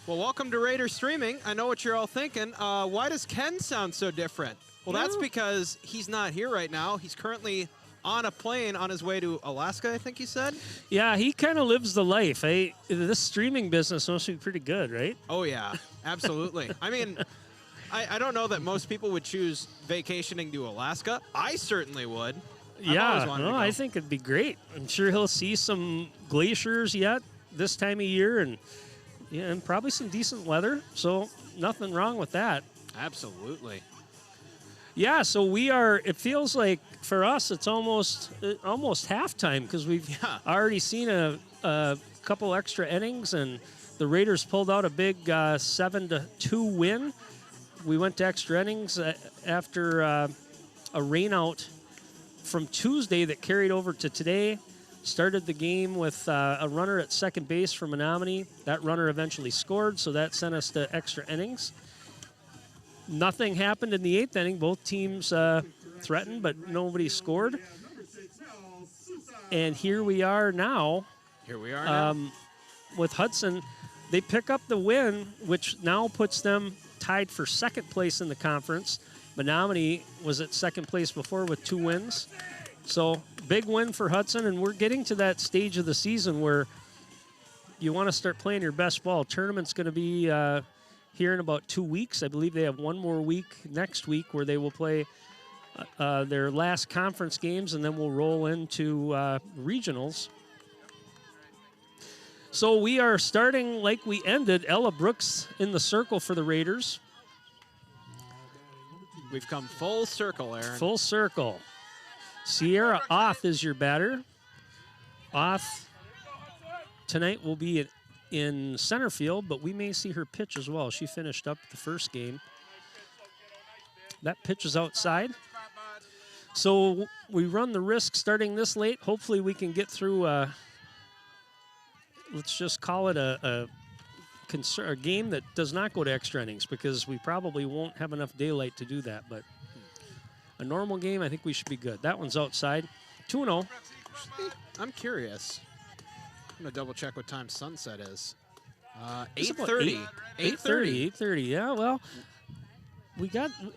Well, welcome to Raider Streaming. I know what you're all thinking. Why does Ken sound so different? Well, that's because he's not here right now. He's currently on a plane on his way to Alaska, I think he said. Yeah, he kind of lives the life. This streaming business must be pretty good, right? Oh, yeah, absolutely. I mean, I don't know that most people would choose vacationing to Alaska. I certainly would. Yeah, no, I think it'd be great. I'm sure he'll see some glaciers yet this time of year, and probably some decent weather. So nothing wrong with that. Absolutely. Yeah, so we are. It feels like for us, it's almost halftime because we've already seen a couple extra innings, and the Raiders pulled out a big 7-2 win. We went to extra innings after a rainout from Tuesday that carried over to today. Started the game with a runner at second base for Menomonie. That runner eventually scored, so that sent us to extra innings. Nothing happened in the eighth inning. Both teams threatened, but nobody scored. And here we are now. With Hudson. They pick up the win, which now puts them tied for second place in the conference. Menomonie was at second place before with 2 wins. So big win for Hudson, and we're getting to that stage of the season where you want to start playing your best ball. Tournament's going to be here in about 2 weeks. I believe they have one more week next week where they will play their last conference games, and then we'll roll into regionals. So we are starting like we ended. Ella Brooks in the circle for the Raiders. We've come full circle, Aaron. Full circle. Sierra Oth is your batter. Oth tonight will be in center field, but we may see her pitch as well. She finished up the first game. That pitch is outside. So we run the risk starting this late. Hopefully we can get through, let's just call it a game that does not go to extra innings, because we probably won't have enough daylight to do that. But a normal game, I think we should be good. That one's outside. 2-0. I'm curious. I'm going to double check what time sunset is. 8:30. 8:30. Yeah, well,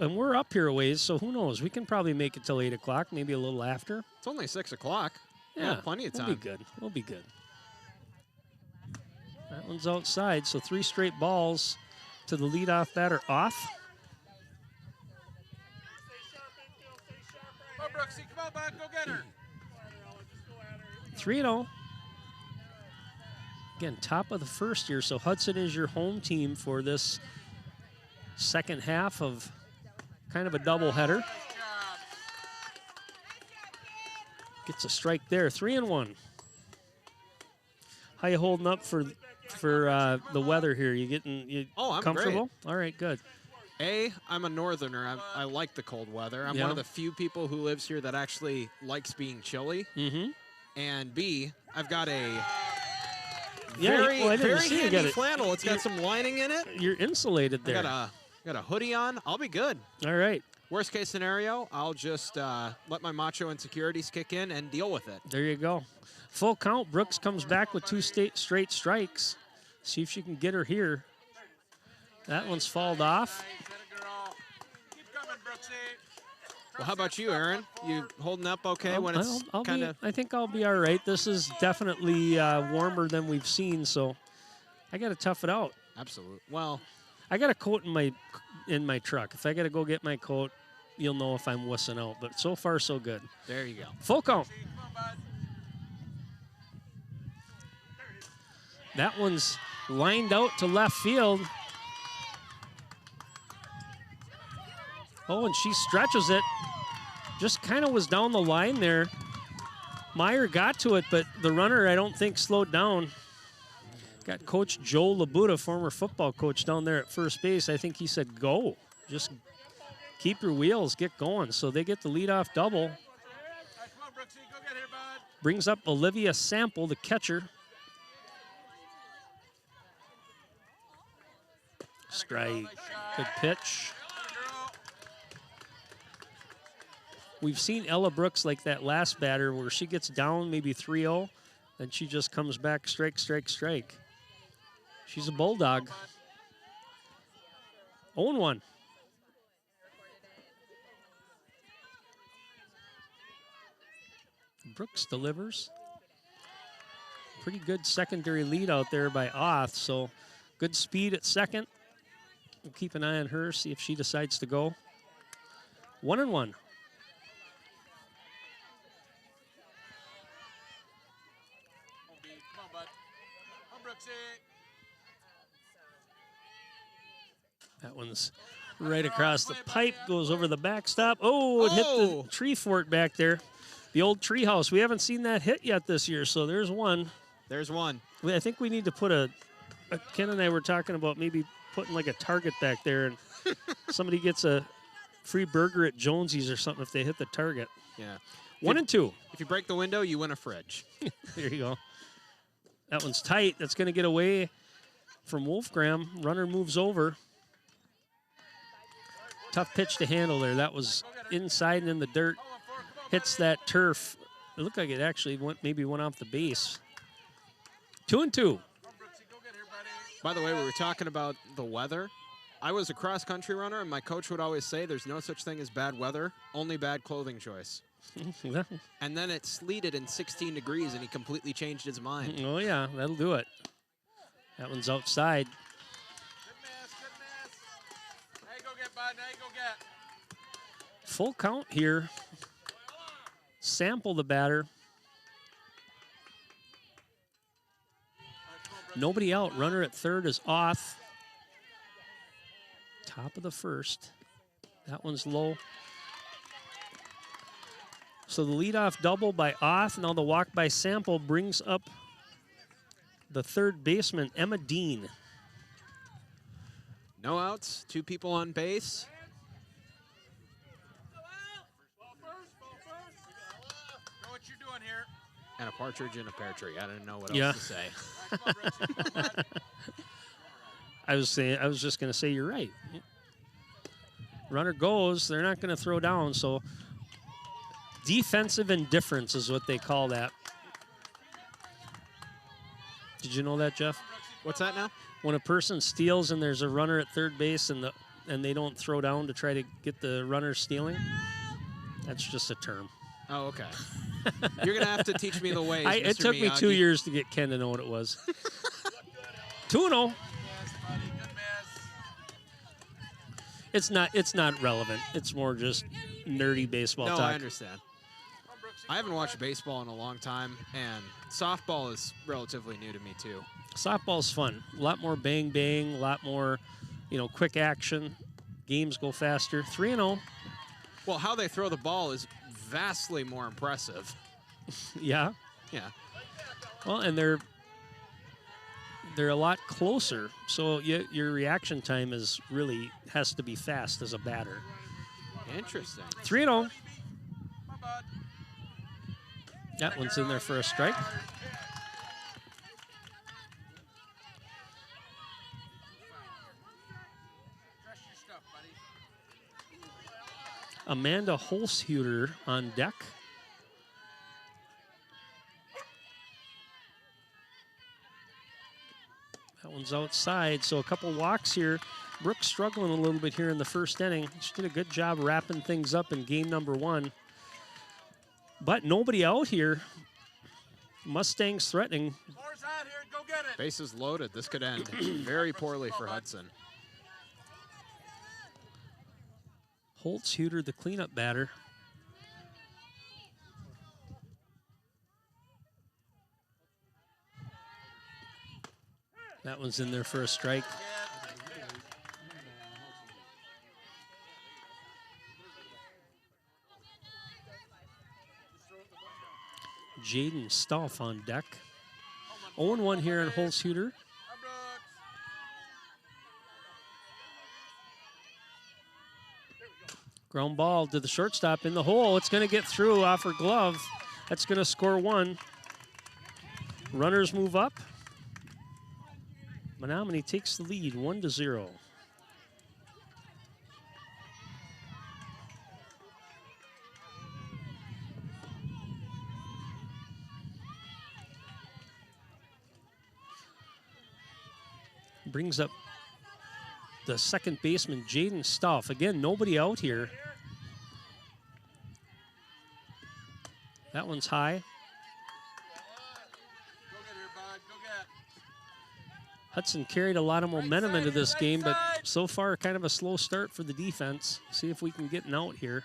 and we're up here a ways, so who knows? We can probably make it till 8 o'clock, maybe a little after. It's only 6 o'clock. Yeah, plenty of time. We'll be good. We'll be good. That one's outside, so 3 straight balls to the leadoff batter, Oth. Come on, Brooksy. Come on, bud. Go get her. 3-0. Again, top of the first here, so Hudson is your home team for this second half of kind of a doubleheader. Gets a strike there, 3-1. How you holding up for the weather here? You getting I'm comfortable? Great. All right, good. I'm a northerner. I like the cold weather. I'm one of the few people who lives here that actually likes being chilly. Mm-hmm. And B, I've got a very handy flannel. It's got some lining in it. You're insulated there. I got a hoodie on. I'll be good. All right. Worst case scenario, I'll just let my macho insecurities kick in and deal with it. There you go. Full count. Brooks comes back with 2 straight strikes. See if she can get her here. That one's fouled off. Well, how about you, Aaron? You holding up okay when it's kind of... I think I'll be all right. This is definitely warmer than we've seen, so I got to tough it out. Absolutely. Well, I got a coat in my truck. If I got to go get my coat, you'll know if I'm wussing out. But so far, so good. There you go. Full count. That one's lined out to left field. Oh, and she stretches it. Just kind of was down the line there. Meyer got to it, but the runner, I don't think, slowed down. Got Coach Joe Labuda, former football coach, down there at first base. I think he said, go. Just keep your wheels, get going. So they get the leadoff double. Brings up Olivia Sample, the catcher. Strike. Good pitch. We've seen Ella Brooks like that last batter where she gets down maybe 3-0, then she just comes back strike, strike, strike. She's a bulldog. 0-1. Brooks delivers. Pretty good secondary lead out there by Oth, so good speed at second. We'll keep an eye on her, see if she decides to go. 1-1. Come on, bud. Come, Brooksy. That one's right across the pipe, goes over the backstop. Oh, it hit the tree fort back there. The old tree house. We haven't seen that hit yet this year, so there's one. There's one. I think we need to put Ken and I were talking about maybe putting like a target back there, and somebody gets a free burger at Jonesy's or something if they hit the target. Yeah. 1-2. If you break the window, you win a fridge. There you go. That one's tight. That's going to get away from Wolfgram. Runner moves over. Tough pitch to handle there. That was inside and in the dirt. Hits that turf. It looked like it actually went off the base. 2-2. By the way, we were talking about the weather. I was a cross-country runner, and my coach would always say there's no such thing as bad weather, only bad clothing choice. And then it sleeted in 16 degrees, and he completely changed his mind. Oh, yeah, that'll do it. That one's outside. Good miss, good miss. Now you go get, bud. Now you go get. Full count here. Sample the batter. Nobody out. Runner at third is Oth. Top of the first. That one's low. So the leadoff double by Oth. Now the walk by Sample brings up the third baseman, Emma Dean. No outs, 2 people on base. Know what you're doing here. And a partridge in a pear tree. I didn't know what Yeah. else to say. Come on, Brooksy. Come on, bud. I was just going to say you're right. Runner goes. They're not going to throw down. So defensive indifference is what they call that. Did you know that, Jeff? What's that now? When a person steals and there's a runner at third base and they don't throw down to try to get the runner stealing, that's just a term. Oh, okay. You're going to have to teach me the ways, Mr. It took me 2 Miyagi. years to get Ken to know what it was. 2-0. Miss, buddy. Good miss. It's not relevant. It's more just nerdy baseball No, talk. I understand. Come, Brooksy. I haven't watched baseball in a long time, and softball is relatively new to me, too. Softball's fun. A lot more bang bang, a lot more, quick action. Games go faster. 3-0. Well, how they throw the ball is vastly more impressive. Yeah. Yeah. Well, and they're a lot closer, so your reaction time has to be fast as a batter. Interesting. 3-0. Come on, bud. That one's in there for a strike. Dress your stuff, buddy. Amanda Holzhuter on deck. That one's outside, so a couple walks here. Brooks struggling a little bit here in the first inning. She did a good job wrapping things up in game number 1. But nobody out here. Mustangs threatening. Floor's out here. Go get it. Bases loaded. This could end very poorly for Hudson. Holzhuter, the cleanup batter. That one's in there for a strike. Jaden Stoff on deck. 0-1 here on Holzhuter. Come, Brooks. Ground ball to the shortstop in the hole. It's going to get through off her glove. That's going to score 1. Runners move up. Menomonie takes the lead 1-0. brings up the second baseman, Jaden Stuff. Again, nobody out here. That one's high. Go get her, bud. Go get. Hudson carried a lot of momentum into this game, but so far kind of a slow start for the defense. See if we can get an out here.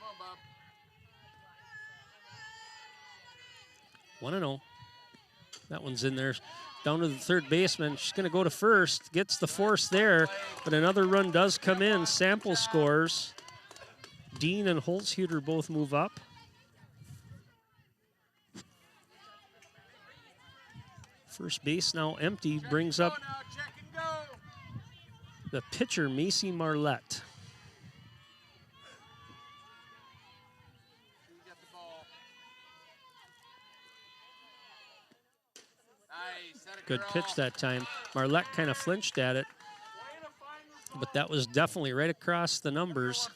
Come on, Bob. 1-0. That one's in there. Down to the third baseman. She's going to go to first. Gets the force there, but another run does come in. Sample scores. Dean and Holzhuter both move up. First base now empty. Brings up Check and go. the pitcher, Macy Marlette. You got the ball. Nice. That a Good girl. pitch that time. Marlette kind of flinched at it, but that was definitely right across the numbers.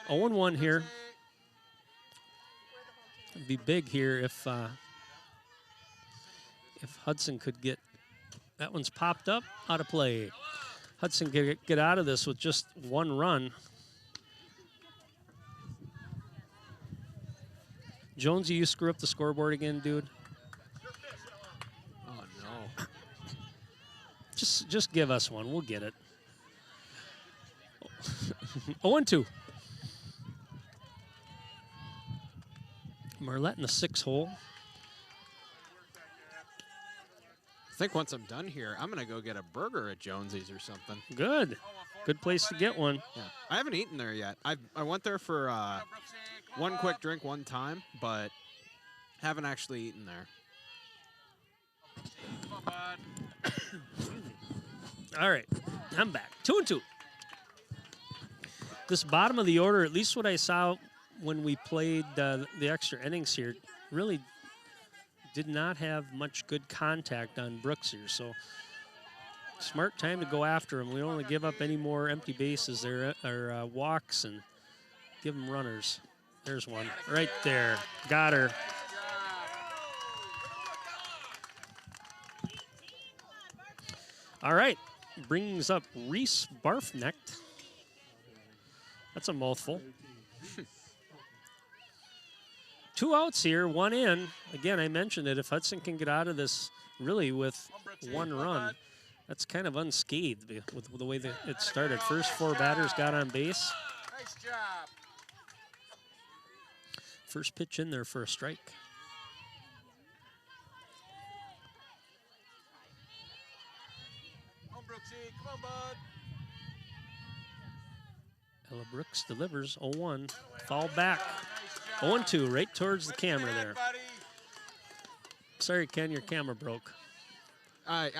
1-4. 0-1 here. It'd be big here if Hudson could get, that one's popped up, out of play. Hudson can get out of this with just one run. Jonesy, you screw up the scoreboard again, dude. Oh, no. Just give us one. We'll get it. 0-2. Marlette in the 6-hole. I think once I'm done here, I'm going to go get a burger at Jonesy's or something. Good. Good place to get one. Yeah. I haven't eaten there yet. I went there for one quick drink one time, but haven't actually eaten there. Come on, bud. All right, I'm back. 2-2. This bottom of the order, at least what I saw when we played the extra innings here, really did not have much good contact on Brooks here. So smart time to go after him. We don't want to give up any more empty bases there or walks and give them runners. There's one right there. Got her. All right, brings up Reese Barfnecht. That's a mouthful. 2 outs here, 1 in. Again, I mentioned it. If Hudson can get out of this really with 1 run, that's kind of unscathed with the way that it started. First 4 batters got on base. Nice job. First pitch in there for a strike. Come on, Brooksy. Come on, bud. Ella Brooks delivers 0-1. Foul back. 0-2 right towards the camera there. Sorry, Ken, your camera broke.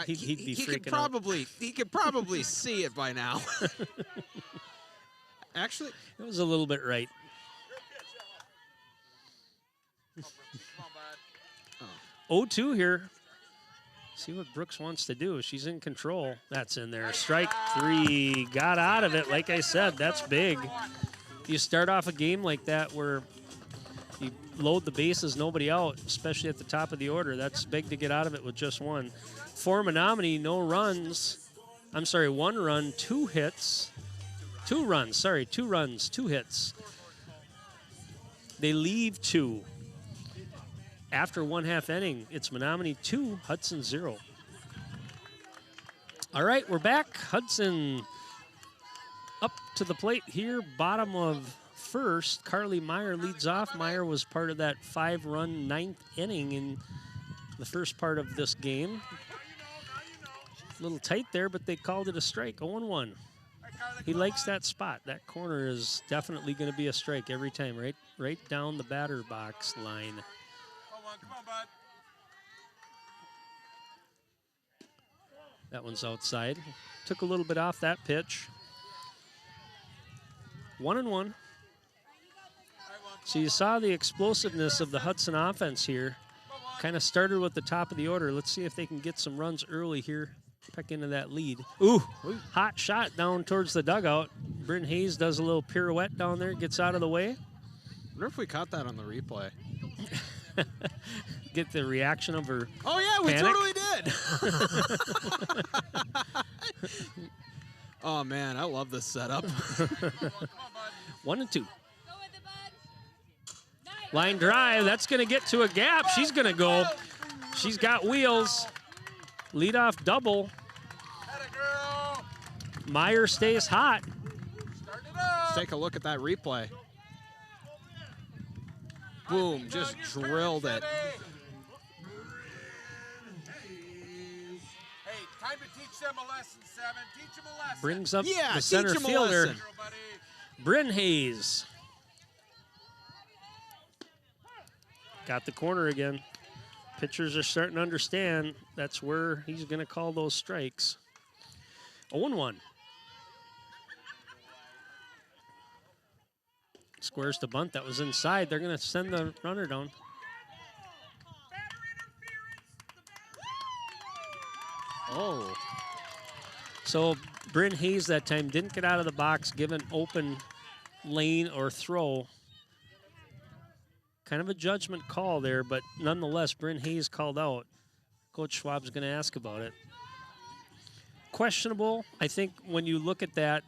He'd be freaking out. He could probably see it by now. Actually, it was a little bit right. Come on, bud. 0-2 here. See what Brooks wants to do. She's in control. That's in there. Strike 3. Got out of it. Like I said, that's big. You start off a game like that where you load the bases, nobody out, especially at the top of the order. That's big to get out of it with just 1. For Menomonie, no runs. I'm sorry, 1 run, 2 hits. 2 runs, sorry, 2 runs, 2 hits. They leave 2. After 1/2 inning, it's Menomonie 2, Hudson 0. All right, we're back. Hudson up to the plate here, bottom of first. Carly Meyer leads off. Meyer was part of that 5-run 9th inning in the first part of this game. A little tight there, but they called it a strike. 0-1. He likes that spot. That corner is definitely going to be a strike every time, right down the batter box line. Come on, bud. That one's outside. Took a little bit off that pitch. 1-1. So you saw the explosiveness of the Hudson offense here. Kind of started with the top of the order. Let's see if they can get some runs early here. Peck into that lead. Ooh, hot shot down towards the dugout. Bryn Hayes does a little pirouette down there, gets out of the way. wonder if we caught that on the replay. Get the reaction of her. Oh, yeah, we panic. totally did. Oh, man, I love this setup. 1 and 2. Line drive. That's going to get to a gap. She's going to go. She's got wheels. Leadoff double. Meyer stays hot. Let's take a look at that replay. Boom, just drilled it. Hey, time to teach them a lesson, 7. Teach them a lesson. Brings up Yeah, the teach center 'em a fielder, lesson. Bryn Hayes. Got the corner again. Pitchers are starting to understand that's where he's going to call those strikes. 0-1. Squares to bunt. That was inside. They're going to send the runner down. Oh. So Bryn Hayes that time didn't get out of the box, given open lane or throw. Kind of a judgment call there, but nonetheless, Bryn Hayes called out. Coach Schwab's going to ask about it. Questionable. I think when you look at that,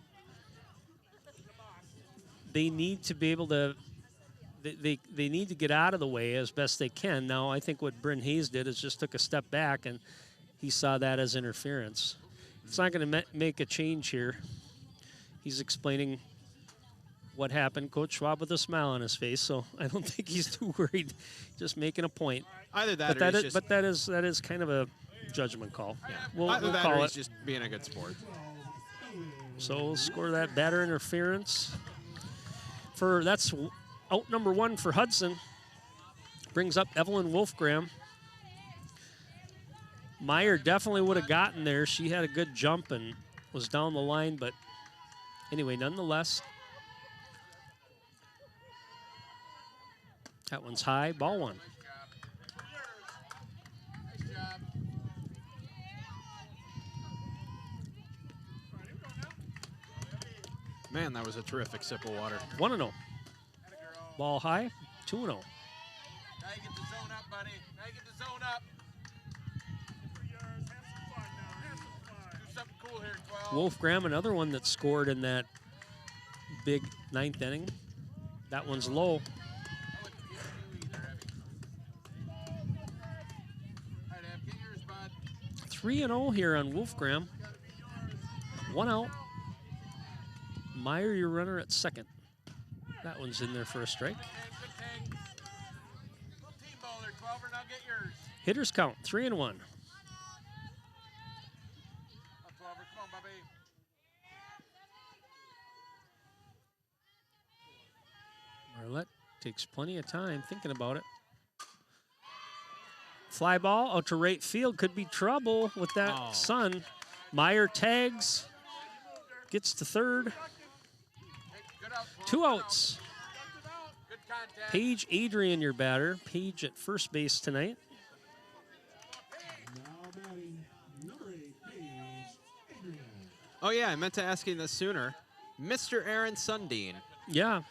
they need to be able to, they need to get out of the way as best they can. Now, I think what Bryn Hayes did is just took a step back, and he saw that as interference. It's not going to make a change here. He's explaining what happened. Coach Schwab with a smile on his face, so I don't think he's too worried. Just making a point. Either that But or he's just, that is kind of a judgment call. yeah. We'll Either that or call he's it. just being a good sport. So we'll score that batter interference. That's out number 1 for Hudson. Brings up Evelyn Wolfgram. Meyer definitely would have gotten there. She had a good jump and was down the line, but anyway, nonetheless. That one's high, ball 1. Nice job. Man, that was a terrific sip of water. 1-0. Ball high, 2-0. Now you get the zone up, buddy. Now you get the zone up. Do something cool here, 12. Wolfgram, another one that scored in that big 9th inning. That one's low. I wouldn't give you either, Abby. All right, Ab, get yours, bud. 3-0 here on Wolfgram. 1 out. Meyer, your runner at second. That one's in there for a strike. Good tag. Little team ball there, 12er. Now get yours. Hitters count, 3-1. Up, 12er. Come on, Bobby. Marlette takes plenty of time thinking about it. Fly ball out to right field. Could be trouble with that Oh. sun. Meyer tags. Gets to third. Hey, good out, 12. 2 outs. Good contact. Paige Adrian, your batter. Paige at first base tonight. Oh, yeah, I meant to ask you this sooner. Mr. Aaron Sundin, Yeah.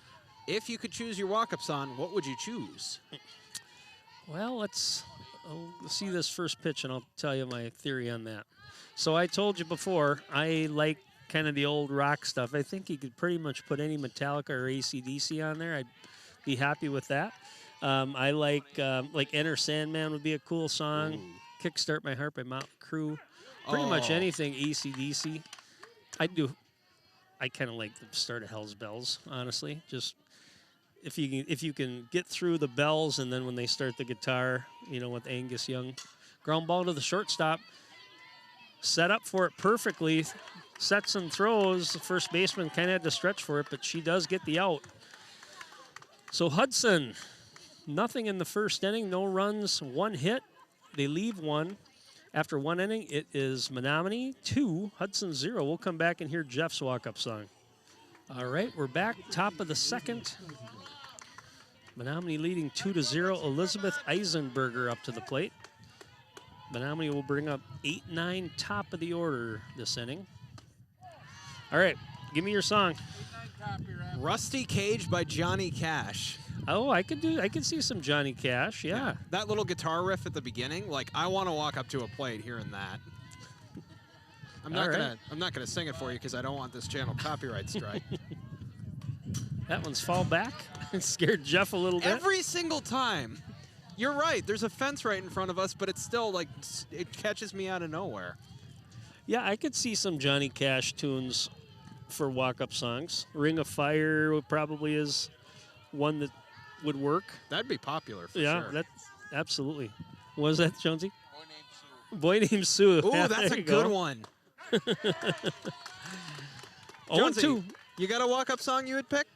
if you could choose your walk-up song, what would you choose? Well, I'll see this first pitch and I'll tell you my theory on that. So I told you before, I like kind of the old rock stuff. I think you could pretty much put any Metallica or AC/DC on there. I'd be happy with that. I like Enter Sandman would be a cool song. Ooh. Kickstart My Heart by Motley Crue. Pretty much Oh. anything AC/DC. I kind of like the start of Hell's Bells, honestly. Just if you can get through the bells and then when they start the guitar, with Angus Young. Ground ball to the shortstop. Set up for it perfectly. Sets and throws. The first baseman kind of had to stretch for it, but she does get the out. So Hudson, nothing in the first inning, no runs, 1 hit. They leave 1. After 1 inning, it is Menomonie 2, Hudson 0. We'll come back and hear Jeff's walk-up song. All right, we're back, top of the second. Menomonie leading 2-0. Elizabeth Eisenberger up to the plate. Menomonie will bring up 8-9, top of the order this inning. All right, give me your song. 8-9 top here, Ab. Rusty Cage by Johnny Cash. Oh, I could see some Johnny Cash. Yeah. That little guitar riff at the beginning, like I want to walk up to a plate hearing that. I'm not gonna sing it for you because I don't want this channel copyright strike. That one's fall back. It scared Jeff a little bit. Every single time. You're right. There's a fence right in front of us, but it's still like it catches me out of nowhere. Yeah, I could see some Johnny Cash tunes for walk-up songs. Ring of Fire probably is one that would work. That'd be popular for Yeah, sure. that absolutely. What was that, Jonesy? Boy named Sue. Boy Named Sue. Ooh, Yeah, that's there a you good go. one. Jonesy. 0-2. You got a walk-up song you would pick?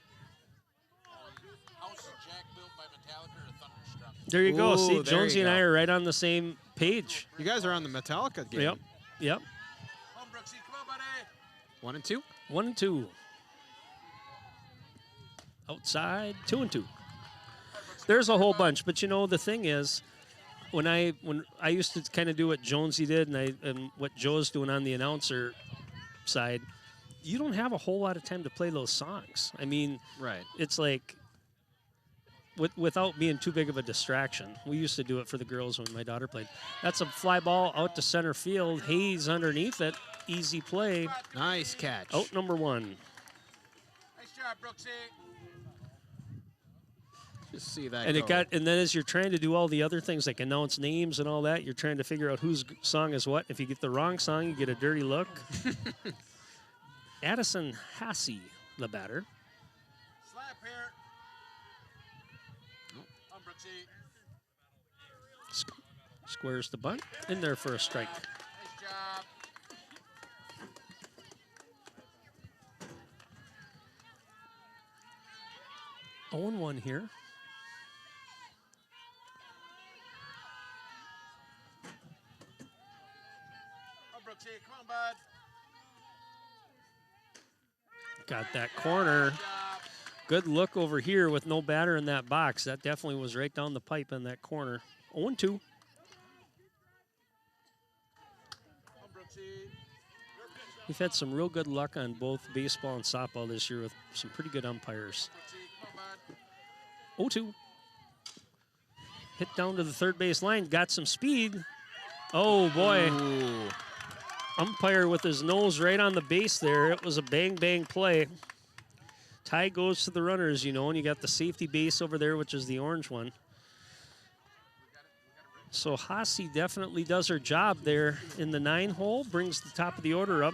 House of Jack built by Metallica or Thunderstruck? There you go. Ooh, See, there Jonesy you and I go. are right on the same page. You guys are on the Metallica game. Yep. Yep. Come on, Brooksy. Come on, buddy. 1 and 2. 1 and 2. Outside, 2 and 2. There's a whole bunch, but you know the thing is, when I used to kind of do what Jonesy did and what Joe's doing on the announcer side, you don't have a whole lot of time to play those songs. I mean, Right. it's like without being too big of a distraction. We used to do it for the girls when my daughter played. That's a fly ball out to center field. Hayes underneath it. Easy play. Nice catch. Out number 1. Nice job, Brooksy. Just see that And go. and then as you're trying to do all the other things like announce names and all that, you're trying to figure out whose song is what. If you get the wrong song, you get a dirty look. Addison Hassey, the batter. Slap here. Come on, Brooksy. Squares the bunt. In there for a strike. Nice job. Oh and 1 here. Come on, Brooksy. Come on, bud. Got that corner. Good job. Good look over here with no batter in that box. That definitely was right down the pipe in that corner. 0 and 2. Come on, Brooksy. We've had some real good luck on both baseball and softball this year with some pretty good umpires. Brooksy, come on, bud. 0-2. Hit down to the third base line. Got some speed. Oh, boy. Ooh. Umpire with his nose right on the base there. It was a bang-bang play. Tie goes to the runners, you know, and you got the safety base over there, which is the orange one. So Hassey definitely does her job there in the 9 hole. Brings the top of the order up.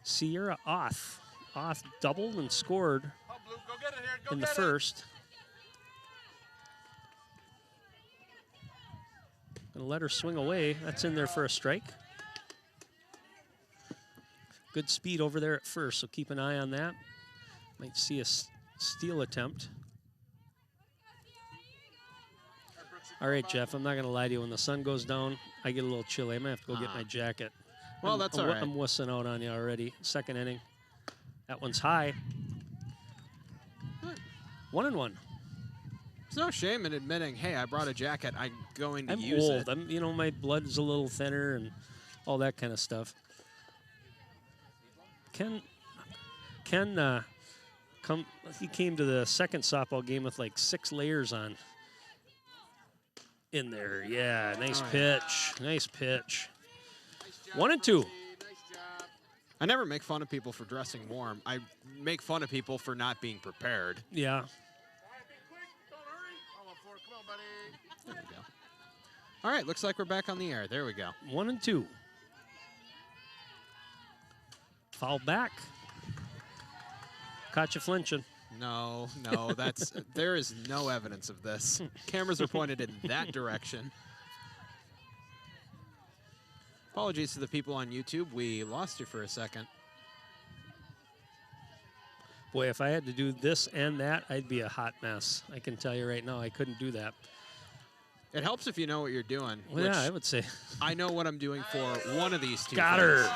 Sierra Oth. Oth doubled and scored Come on, Blue. Go get it here. Go in the get it. first. Gonna let her swing away. That's in there for a strike. Good speed over there at first, so keep an eye on that. Might see a steal attempt. All right, Jeff, I'm not gonna lie to you. When the sun goes down, I get a little chilly. I might have to go get my jacket. Well, that's all right. I'm wussing out on you already. Second inning. That one's high. 1 and 1. There's no shame in admitting, hey, I brought a jacket. I'm going to I'm use old. it. You know, my blood's a little thinner and all that kind of stuff. Ken, he came to the second softball game with like 6 layers on. In there, yeah, nice pitch, nice pitch. Nice job, 1 and 2. Brooksy. Nice job. I never make fun of people for dressing warm. I make fun of people for not being prepared. Yeah, All right, be quick. Don't hurry. Come on, Ford. Come on, buddy. There we go. All right, looks like we're back on the air. There we go. 1 and 2. Foul back. Caught you flinching. No, there is no evidence of this. Cameras are pointed in that direction. Apologies to the people on YouTube. We lost you for a second. Boy, if I had to do this and that, I'd be a hot mess. I can tell you right now, I couldn't do that. It helps if you know what you're doing. Well, yeah, I would say. I know what I'm doing for one of these two. Got things. her.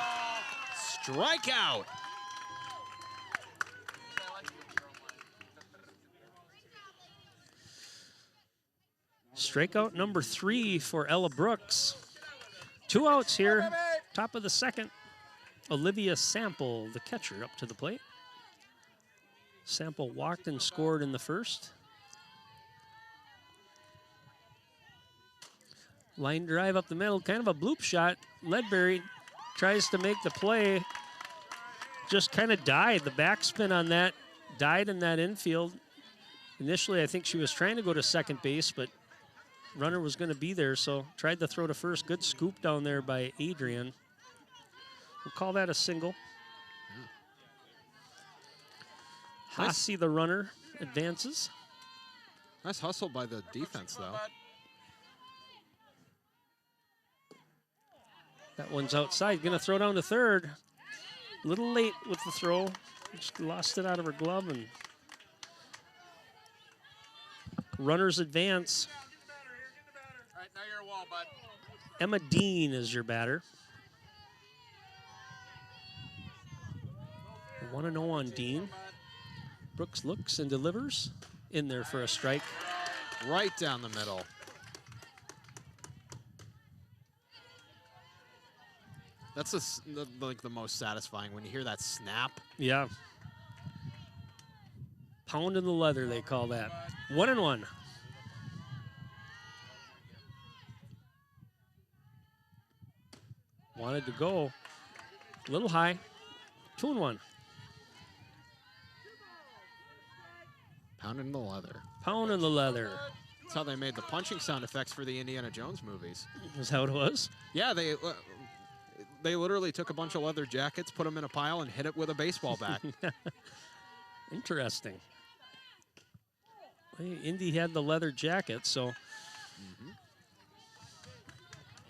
Strikeout. Strikeout number 3 for Ella Brooks. 2 outs here. Top of the second. Olivia Sample, the catcher, up to the plate. Sample walked and scored in the first. Line drive up the middle, kind of a bloop shot. Ledbury tries to make the play. Just kind of died. The backspin on that died in that infield. Initially, I think she was trying to go to second base, but runner was going to be there, so tried to throw to first. Good scoop down there by Adrian. We'll call that a single. Hasi, the runner, advances. Nice hustle by the defense, though. That one's outside. Going to throw down to third. A little late with the throw. Just lost it out of her glove. And runners advance. All right, now you're a wall, bud. Emma Dean is your batter. 1-0 on Dean. Brooks looks and delivers. In there for a strike. Right down the middle. That's like the most satisfying when you hear that snap. Yeah. Pound in the leather, they call that. 1-1. Wanted to go a little high. 2-1. Pound in the leather. Pound in the leather. That's how they made the punching sound effects for the Indiana Jones movies. Is how it was? Yeah, they literally took a bunch of leather jackets, put them in a pile, and hit it with a baseball bat. Interesting. Well, Indy had the leather jacket, so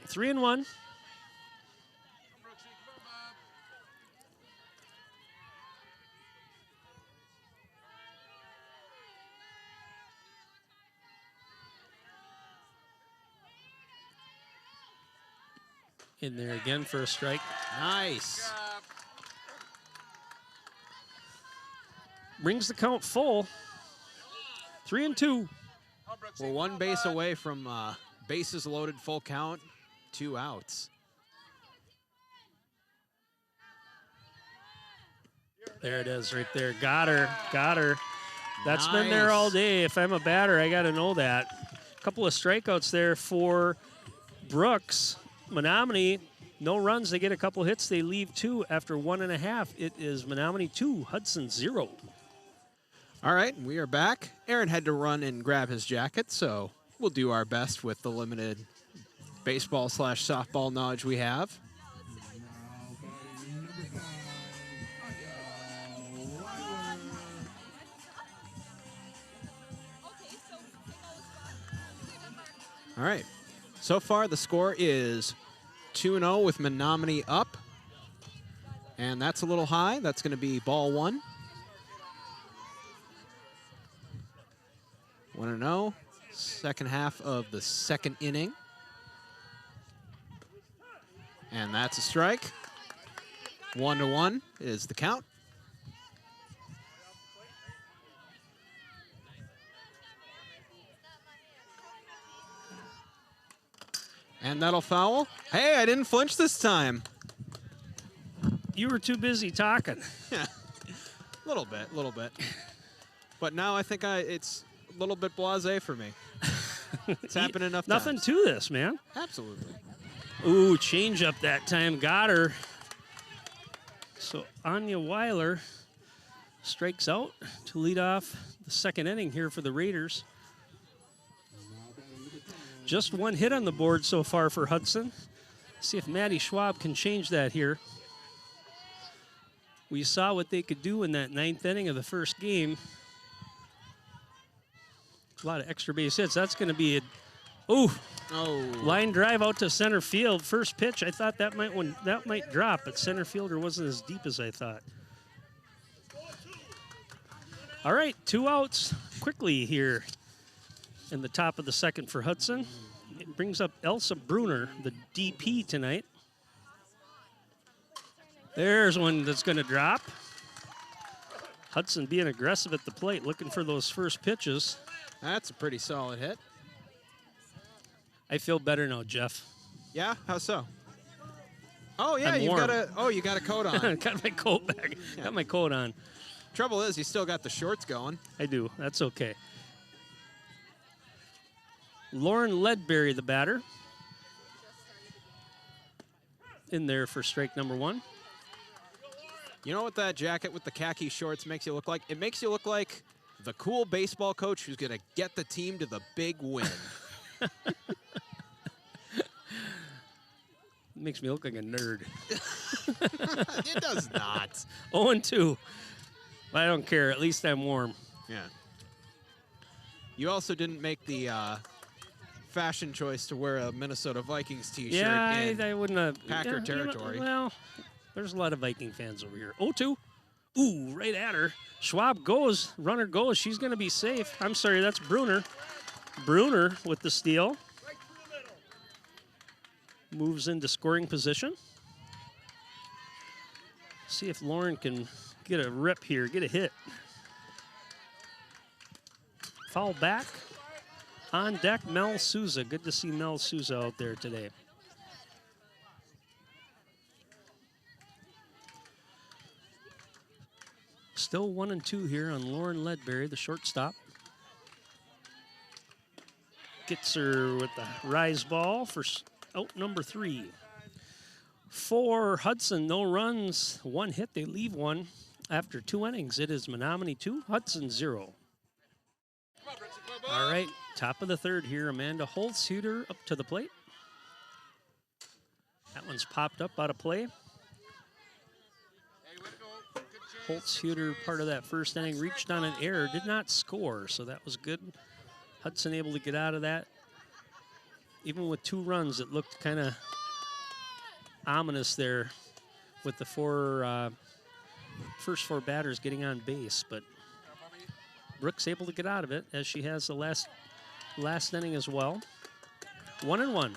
3-1. In there again for a strike. Nice. Brings the count full. 3-2. We're one base away from bases loaded, full count, 2 outs. There it is right there. Got her. Got her. That's been there all day. If I'm a batter, I got to know that. A couple of strikeouts there for Brooks. Menomonie, no runs. They get a couple hits. They leave 2 after 1.5. It is Menomonie 2, Hudson 0. All right, we are back. Aaron had to run and grab his jacket, so we'll do our best with the limited baseball/softball knowledge we have. All right. So far, the score is 2-0 with Menomonie up. And that's a little high. That's going to be ball 1. 1-0. Second half of the second inning. And that's a strike. 1-1 is the count. And that'll foul. Hey, I didn't flinch this time. You were too busy talking. Yeah, a little bit. But now I think it's a little bit blasé for me. It's happened enough times. Nothing to this, man. Absolutely. Ooh, change up that time. Got her. So Anya Weiler strikes out to lead off the second inning here for the Raiders. Just 1 hit on the board so far for Hudson. See if Maddie Schwab can change that here. We saw what they could do in that 9th inning of the first game. A lot of extra base hits. That's going to be line drive out to center field. First pitch, I thought that might drop, but center fielder wasn't as deep as I thought. All right, 2 outs quickly here in the top of the second for Hudson. It brings up Elsa Bruner, the DP tonight. There's one that's going to drop. Hudson being aggressive at the plate, looking for those first pitches. That's a pretty solid hit. I feel better now, Jeff. Yeah? How so? Oh, yeah, I'm you warm. got a coat on. Got my coat back. Yeah. Got my coat on. Trouble is, you still got the shorts going. I do. That's okay. Lauren Ledbury, the batter. in there for strike number 1. You know what that jacket with the khaki shorts makes you look like? It makes you look like the cool baseball coach who's going to get the team to the big win. Makes me look like a nerd. It does not. 0-2. But I don't care. At least I'm warm. Yeah. You also didn't make the fashion choice to wear a Minnesota Vikings t-shirt Yeah, in I wouldn't have. Packer territory. Well, there's a lot of Viking fans over here. 0-2. Ooh, right at her. Schwab goes. Runner goes. She's going to be safe. I'm sorry, that's Bruner. Bruner with the steal. Moves into scoring position. See if Lauren can get a rip here, get a hit. Foul back. On deck, Mel Souza. Good to see Mel Souza out there today. Still 1-2 here on Lauren Ledberry, the shortstop. Gets her with the rise ball for out number 3. For Hudson, no runs, 1 hit. They leave 1 after 2 innings. It is Menomonie 2, Hudson 0. All right, top of the 3rd here. Amanda Holtzhuter up to the plate. That one's popped up out of play. Holtzhuter, part of that first inning, reached on an error, did not score, so that was good. Hudson able to get out of that. Even with 2 runs, it looked kind of ominous there with the first 4 batters getting on base, but Brooks able to get out of it, as she has the last inning as well. 1-1.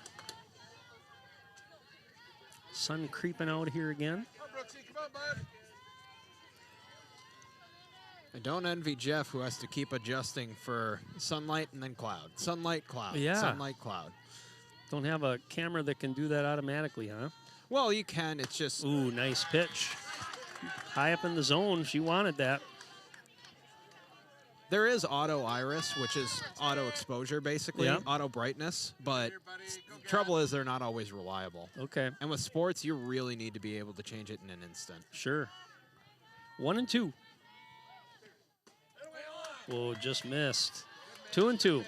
Sun creeping out here again. I don't envy Jeff, who has to keep adjusting for sunlight and then cloud. Sunlight, cloud. Yeah. Sunlight, cloud. Don't have a camera that can do that automatically, huh? Well, you can. It's just... Ooh, nice pitch. High up in the zone. She wanted that. There is auto iris, which is auto exposure, basically, Yep. auto brightness, but trouble is they're not always reliable. Okay, And with sports, you really need to be able to change it in an instant. sure. 1-2. Whoa, just missed. 2-2.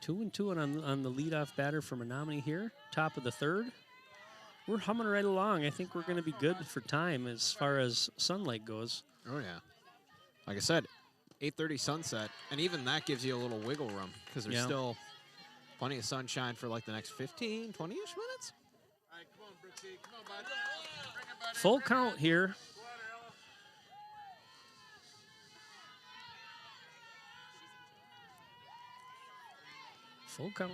Two and two on the leadoff batter for Menomonie here. Top of the 3rd. We're humming right along. I think we're going to be good for time as far as sunlight goes. Oh, yeah. Like I said, 8:30 sunset, and even that gives you a little wiggle room because there's still plenty of sunshine for like the next 15, 20-ish minutes. All right, come on, Brooksy. Come on, bud. Bring it, buddy. Full count here. Full count.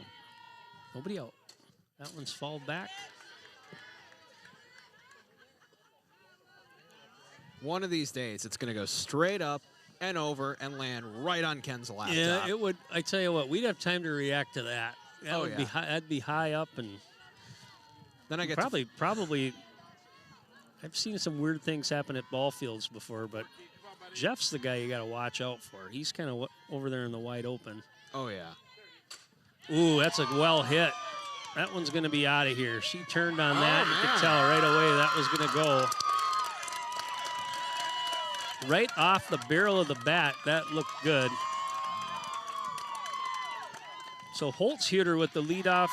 Nobody out. That one's fall back. One of these days, it's going to go straight up and over and land right on Ken's laptop. Yeah, it would. I tell you what, we'd have time to react to that. That Oh, would be yeah. high, that'd be high up, and Then I get probably. I've seen some weird things happen at ball fields before, but Jeff's the guy you got to watch out for. He's kind of over there in the wide open. Oh, yeah. Ooh, that's a well hit. That one's going to be out of here. She turned on that. You man. could tell right away that was going to go. Right off the barrel of the bat. That looked good. So Holtzhuter with the leadoff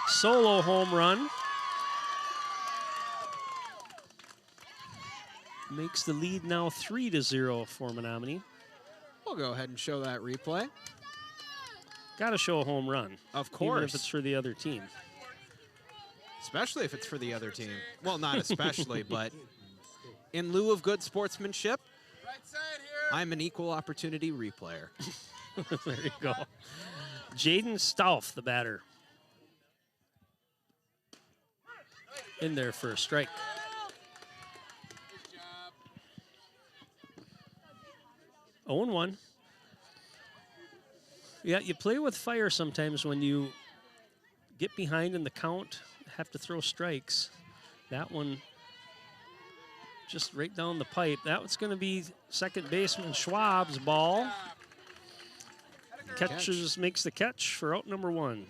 solo home run. Makes the lead now 3-0 for Menomonie. We'll go ahead and show that replay. Got to show a home run. Of course. Even if it's for the other team. Especially if it's for the other team. Well, not especially, but in lieu of good sportsmanship, Right side here. I'm an equal opportunity replayer. There you go. Jaden Stauff, the batter. In there for a strike. Good job. 0-1. Yeah, you play with fire sometimes when you get behind in the count, have to throw strikes. That one just right down the pipe. That was going to be second baseman Schwab's ball. makes the catch for out number 1.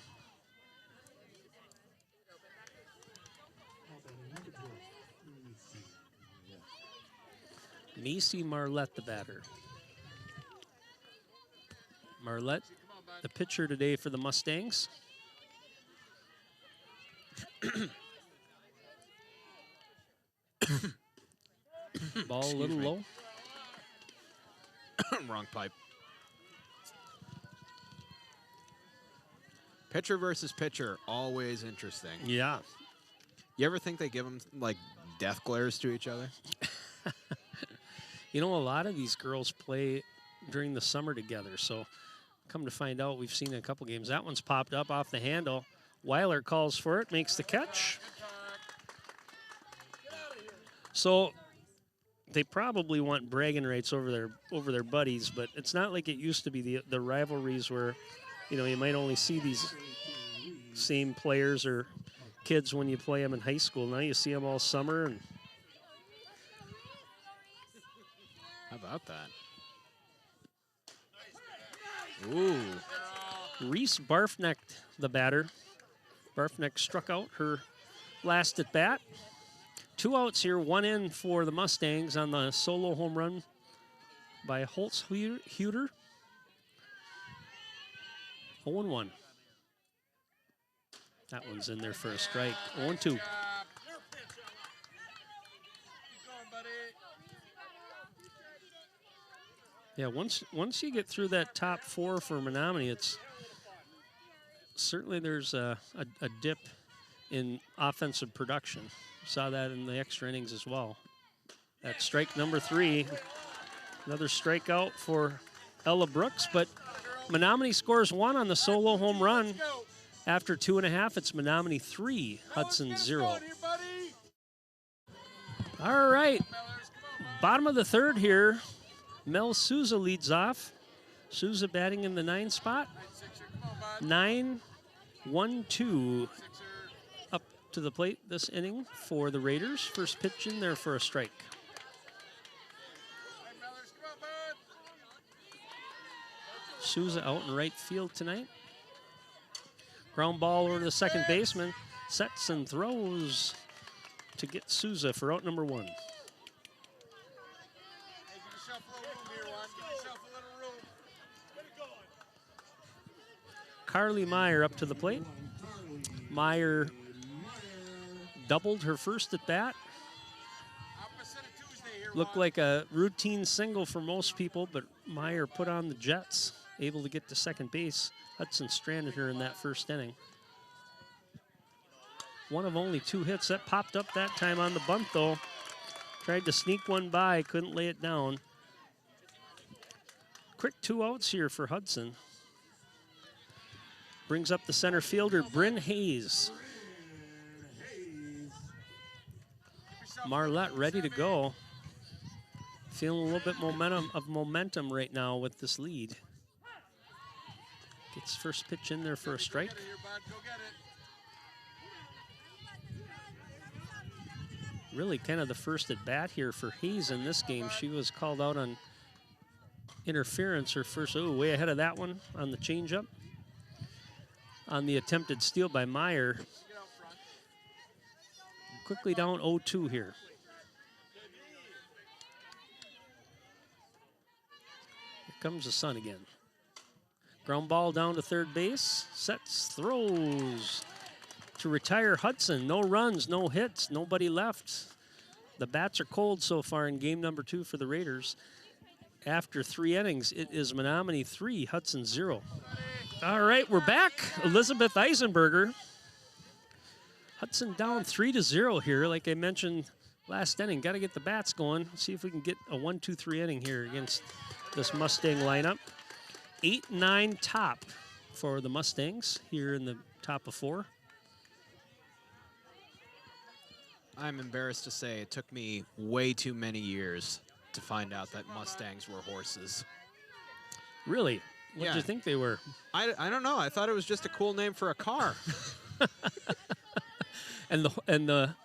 Macy Marlette, the batter. Marlette, the pitcher today for the Mustangs. Ball a little low. Wrong pipe. Pitcher versus pitcher, always interesting. Yeah. You ever think they give them like death glares to each other? You know, a lot of these girls play during the summer together, so come to find out, we've seen a couple games. That one's popped up off the handle. Weiler calls for it, makes the catch. So they probably want bragging rights over their buddies, but it's not like it used to be the rivalries where, you know, you might only see these same players or kids when you play them in high school. Now you see them all summer. And how about that? Ooh. Reese Barfneck, the batter. Barfneck struck out her last at bat. 2 outs here, 1 in for the Mustangs on the solo home run by Holtz-Huter. 0-1. That one's in there for a strike. 0-2. Yeah, once you get through that top 4 for Menomonie, it's certainly there's a dip in offensive production. Saw that in the extra innings as well. That's strike number 3. Another strikeout for Ella Brooks, but Menomonie scores 1 on the solo home run. After 2.5, it's Menomonie 3, Hudson 0. All right, bottom of the 3rd here. Mel Souza leads off. Souza batting in the 9 spot. 9-1-2 up to the plate this inning for the Raiders. First pitch in there for a strike. Souza out in right field tonight. Ground ball over to the second baseman. Sets and throws to get Souza for out number 1. Carly Meyer up to the plate. Meyer doubled her first at bat. Looked like a routine single for most people, but Meyer put on the Jets, able to get to second base. Hudson stranded her in that first inning. One of only 2 hits. That popped up that time on the bunt, though. Tried to sneak one by, couldn't lay it down. Quick 2 outs here for Hudson. Brings up the center fielder, Bryn Hayes. Marlette ready to go. Feeling a little bit momentum right now with this lead. Gets first pitch in there for a strike. Really kind of the first at bat here for Hayes in this game. She was called out on interference her first, way ahead of that one on the changeup. On the attempted steal by Meyer. Quickly down 0-2 here. Here comes the sun again. Ground ball down to third base. Sets, throws to retire Hudson. No runs, no hits, nobody left. The bats are cold so far in game number 2 for the Raiders. After 3 innings, it is Menomonie 3, Hudson 0. All right, we're back. Elizabeth Eisenberger. Hudson down 3-0 here. Like I mentioned last inning, got to get the bats going. See if we can get a 1-2-3 inning here against this Mustang lineup. 8-9 top for the Mustangs here in the top of 4. I'm embarrassed to say it took me way too many years to find out that Mustangs were horses. Really? What did you think they were? I don't know. I thought it was just a cool name for a car. and the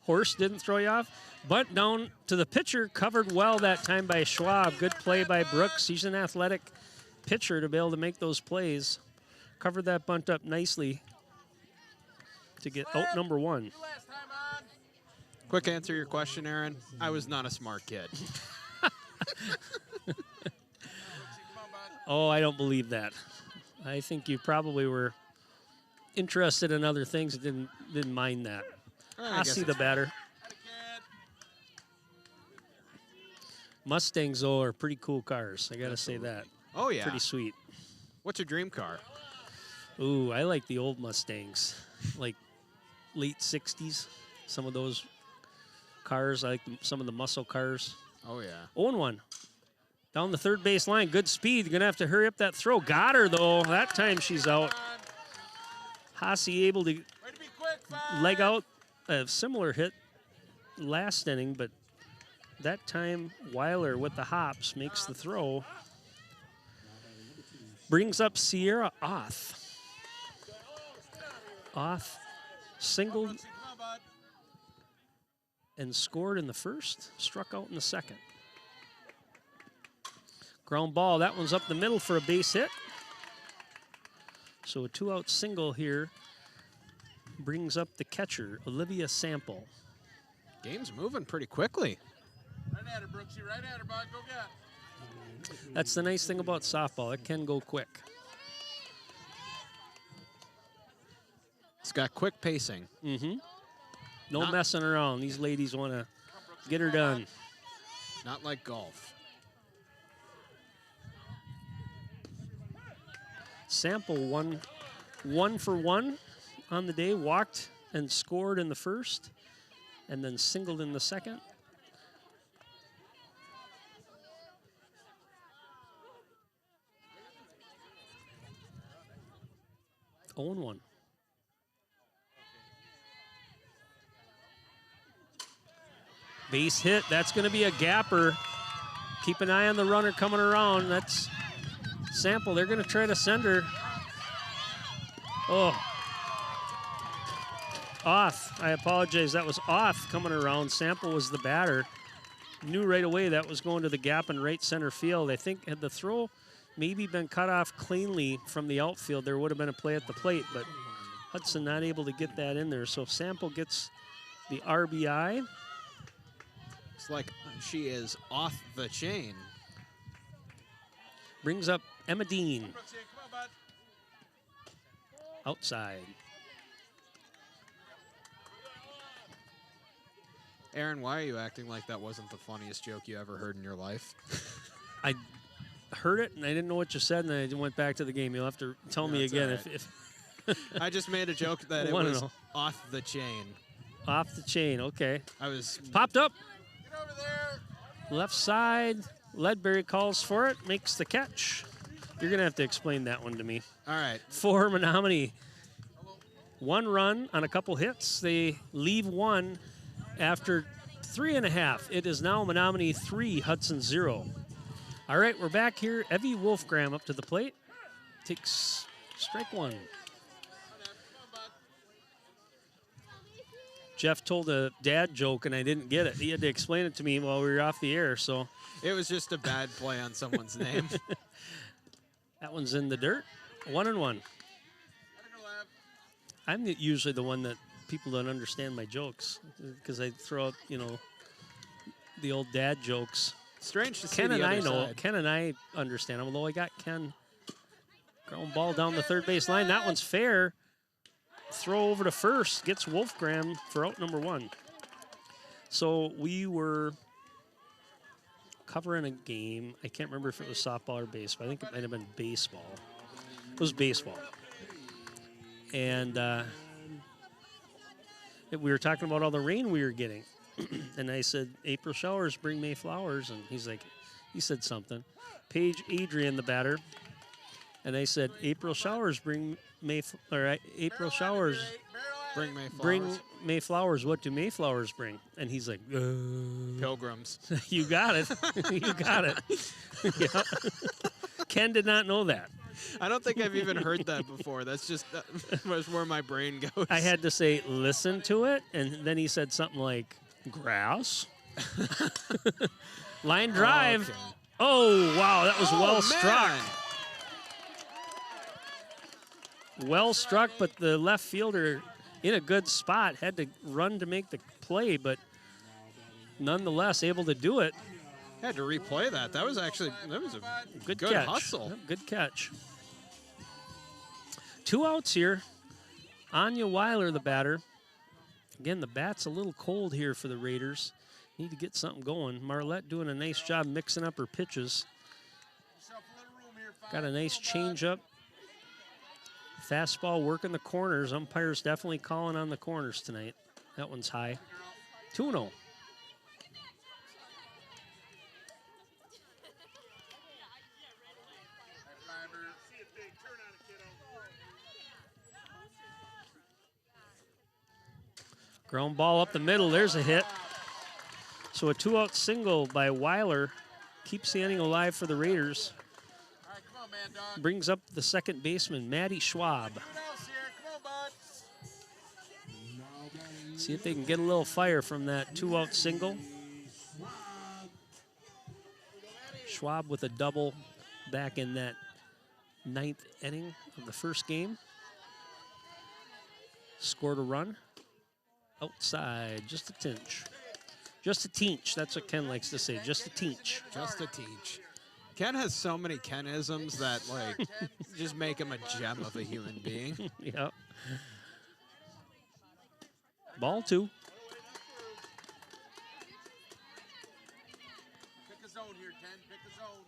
horse didn't throw you off? But down to the pitcher, covered well that time by Schwab. Good play by Brooks. He's an athletic pitcher to be able to make those plays. Covered that bunt up nicely to get out number 1. You last time on. Quick answer to your question, Aaron. I was not a smart kid. Come on, bud. Oh, I don't believe that. I think you probably were interested in other things and didn't mind that. I guess see the batter. Had a kid. Mustangs, though, are pretty cool cars. I got to say that. Oh, yeah. Pretty sweet. What's your dream car? Ooh, I like the old Mustangs, like late 60s. Some of those cars, I like some of the muscle cars. Oh, yeah. 0-1. Down the third base line. Good speed. You're going to have to hurry up that throw. Got her, though. That time she's out. Hossie able to Way to be quick, 5. leg out a similar hit last inning, but that time Weiler with the hops makes the throw. Brings up Sierra Oth. Oth singled Come on, bud. and scored in the first, struck out in the second. Ground ball, that one's up the middle for a base hit. So a 2-out single here brings up the catcher, Olivia Sample. Game's moving pretty quickly. Right at her, Brooksy. Right at her, bud. Go get. That's the nice thing about softball. It can go quick. It's got quick pacing. Mm-hmm. No Not- messing around. These ladies want to get her done. Not like golf. Sample one for one on the day. Walked and scored in the first, and then singled in the second. Oh and 1. Base hit. That's going to be a gapper. Keep an eye on the runner coming around. That's Sample. They're going to try to send her. Oh. Oth. I apologize. That was Oth coming around. Sample was the batter. Knew right away that was going to the gap in right center field. I think had the throw maybe been cut off cleanly from the outfield, there would have been a play at the plate, but Hudson not able to get that in there. So Sample gets the RBI. It's like she is off the chain. Brings up Emma Dean Brooksy, come on, bud. outside. Aaron, why are you acting like that wasn't the funniest joke you ever heard in your life? I heard it and I didn't know what you said, and I went back to the game. You'll have to tell me That's again all right. if I just made a joke that it Wanna was know. off the chain. off the chain. Okay. I was Popped up. Get over there. Left side. Ledbury calls for it. Makes the catch. You're going to have to explain that one to me. all right. For Menomonie, 1 run on a couple hits. They leave 1 after 3.5. It is now Menomonie 3, Hudson 0. All right, we're back here. Evie Wolfgram up to the plate. Takes strike 1. Jeff told a dad joke and I didn't get it. He had to explain it to me while we were off the air, so It was just a bad play on someone's name. that one's in the dirt. 1 and 1. Gotta go, Lav. I'm usually the one that people don't understand my jokes because I throw out, the old dad jokes. Strange to see Ken the and I other know. side. Ken and I understand them, although I got Ken ground ball down the third base line. That one's fair. Throw over to first. Gets Wolfgram for out number 1. So we were covering a game. I can't remember if it was softball or baseball. I think it might have been baseball. It was baseball. And we were talking about all the rain we were getting. And I said, April showers bring May flowers. And he said something. Paige Adrian, the batter. And I said, April showers bring April showers Bring Mayflowers. bring Mayflowers. What do Mayflowers bring? And he's like, Pilgrims. you got it. You got it. Yeah. Ken did not know that. I don't think I've even heard that before. That's just was where my brain goes. I had to say, listen to it. And then he said something like, grass. Line drive. Okay. Oh, wow. That was well struck. Man. well struck, but the left fielder in a good spot had to run to make the play, but nonetheless able to do it. Had to replay that. That was a Good good catch. hustle. Yep, good catch. 2 outs here. Anya Weiler, the batter. Again, the bat's a little cold here for the Raiders. Need to get something going. Marlette doing a nice job mixing up her pitches. Got a nice changeup. Fastball working the corners. Umpire's definitely calling on the corners tonight. That one's high. 2-0. Ground ball up the middle. There's a hit. So a 2-out single by Weiler keeps the inning alive for the Raiders. All right, come on, man, dog. Brings up the second baseman, Maddie Schwab. What else here? Come on, bud. See if they can get a little fire from that 2-out single. Schwab with a double back in that 9th inning of the first game. Scored a run. Outside, just a tinch. Just a teach. That's what Ken likes to say. Just a teach. Just a teach. Ken has so many Kenisms that, like, just make him a gem of a human being. Yep. Ball 2. Pick a zone here, Ken. Pick a zone.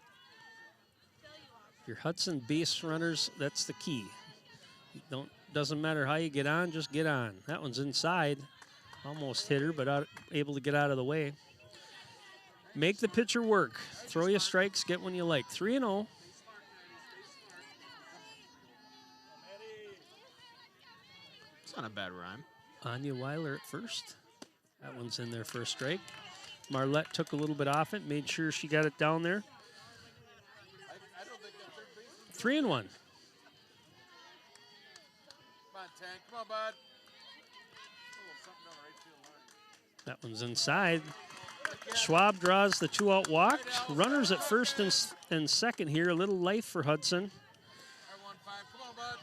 Your Hudson base runners, that's the key. Doesn't matter how you get on, just get on. That one's inside. Almost hit her, but able to get out of the way. Make the pitcher work. Throw you strikes, get when you like. 3-0. It's not a bad rhyme. Anya Weiler at first. That one's in there for a strike. Marlette took a little bit off it, made sure she got it down there. I don't think that third base. 3-1. Come on, Tank. Come on, bud. Oh, something down the right field line. That one's inside. Schwab draws the 2-out walk. Runners at first and second here. A little life for Hudson. R15. Come on, bud.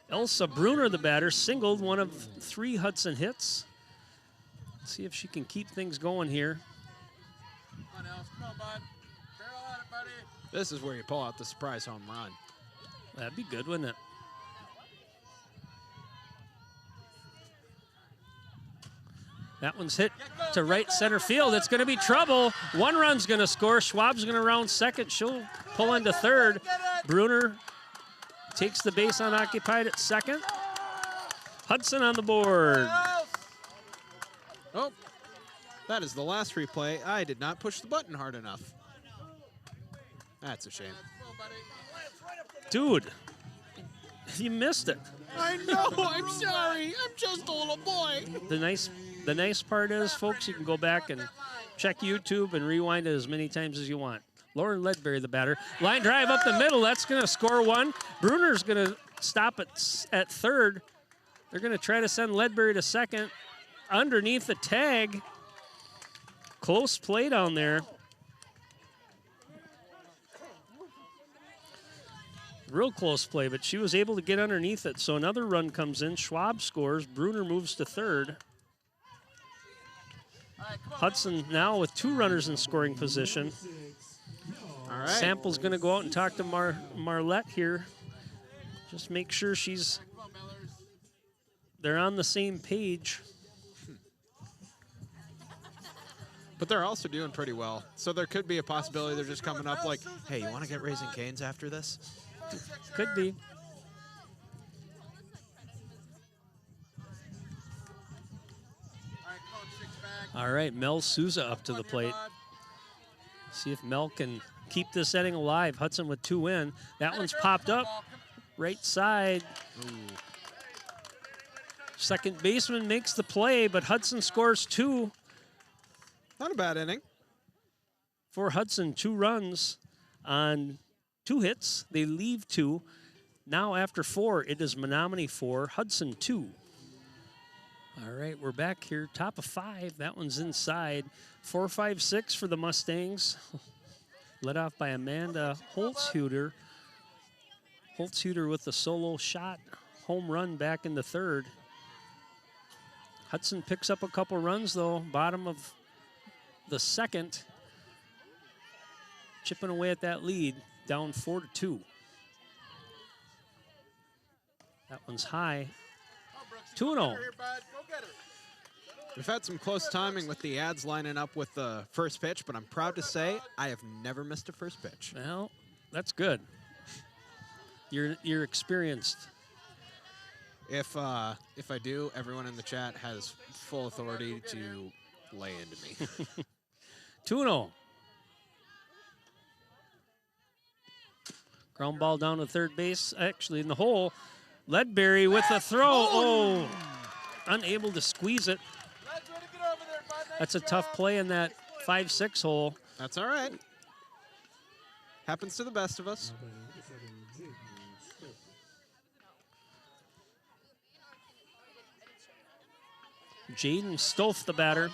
Elsa Bruner, the batter, singled one of 3 Hudson hits. See if she can keep things going here. Come on, Els. Come on, bud. Barrel at it, buddy. This is where you pull out the surprise home run. That'd be good, wouldn't it? That one's hit to right center field. It's going to be trouble. 1 run's going to score. Schwab's going to round second. She'll pull into third. Bruner takes the base unoccupied at second. Hudson on the board. Oh, that is the last replay. I did not push the button hard enough. That's a shame. Come on, buddy. Dude, you missed it. I know. I'm sorry. I'm just a little boy. The nice part is, folks, you can go back and check YouTube and rewind it as many times as you want. Lauren Ledbury, the batter. Line drive up the middle. That's going to score 1. Bruner's going to stop at third. They're going to try to send Ledbury to second. Underneath the tag. Close play down there. Real close play, but she was able to get underneath it. So another run comes in. Schwab scores. Bruner moves to third. Hudson now with 2 runners in scoring position. All right. Sample's going to go out and talk to Marlette here. Just make sure they're on the same page. But they're also doing pretty well. So there could be a possibility they're just coming up like, hey, you want to get Raising Cane's after this? Could be. All right, Mel Souza up to the plate. See if Mel can keep this inning alive. Hudson with 2 in. That one's popped up. Right side. Ooh. Second baseman makes the play, but Hudson scores 2. Not a bad inning. For Hudson, 2 runs on 2 hits. They leave 2. Now after 4, it is Menomonie 4, Hudson 2. All right, we're back here. Top of 5. That one's inside. 4-5-6 for the Mustangs. Led off by Amanda Holzhuter. Holtzhuter with the solo shot. Home run back in the third. Hudson picks up a couple runs, though. Bottom of the second. Chipping away at that lead. Down 4-2. That one's high. 2-0. We've had some close timing with the ads lining up with the first pitch, but I'm proud to say I have never missed a first pitch. Well, that's good. You're experienced. If I do, everyone in the chat has full authority to lay into me. 2-0. Ground ball down to third base. Actually, in the hole. Ledbury with a throw. Oh, unable to squeeze it. That's a tough play in that 5-6 hole. That's all right. Happens to the best of us. Jaden Stolf, the batter.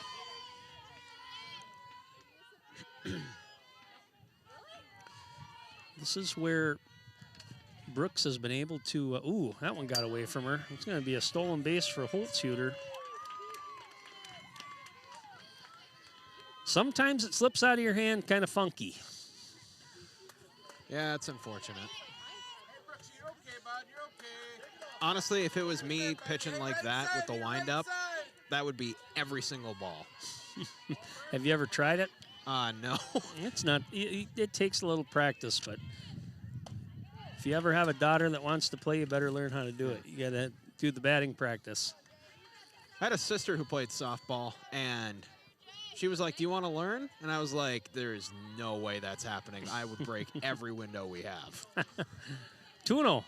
This is where Brooks has been able to, ooh, that one got away from her. It's going to be a stolen base for Holtzhuter. Sometimes it slips out of your hand kind of funky. Yeah, it's unfortunate. Honestly, if it was me pitching like that with the windup, that would be every single ball. Have you ever tried it? No. It's not, it takes a little practice, but if you ever have a daughter that wants to play, you better learn how to do it. You got to do the batting practice. I had a sister who played softball, and she was like, do you want to learn? And I was like, there is no way that's happening. I would break every window we have. 2-0.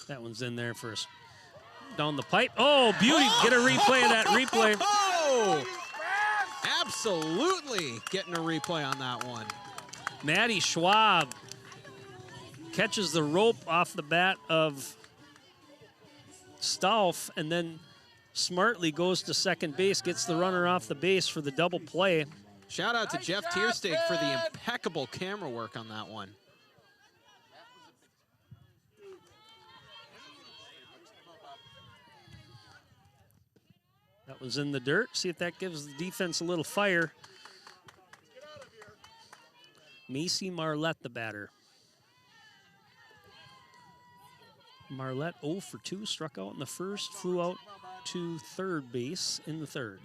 That one's in there first. Down the pipe. Oh, beauty. Get a replay of that replay. Oh, absolutely getting a replay on that one. Maddie Schwab catches the rope off the bat of Stolf and then smartly goes to second base, gets the runner off the base for the double play. Shout out to Jeff Tiersteg for the impeccable camera work on that one. That was in the dirt. See if that gives the defense a little fire. Macy Marlette, the batter. Marlette 0 for 2, struck out in the first, flew out to third base in the third.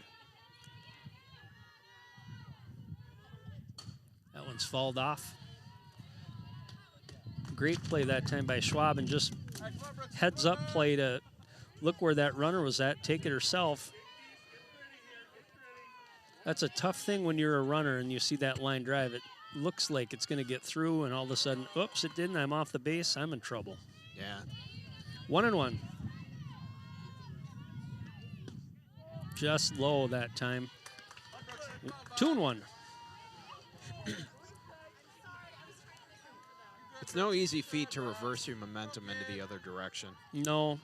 That one's fouled off. Great play that time by Schwab, and just heads up play to look where that runner was at, take it herself. That's a tough thing when you're a runner and you see that line drive. It looks like it's going to get through, and all of a sudden, oops, it didn't. I'm off the base. I'm in trouble. Yeah. 1-1. Just low that time. 2-1. It's no easy feat to reverse your momentum into the other direction. No.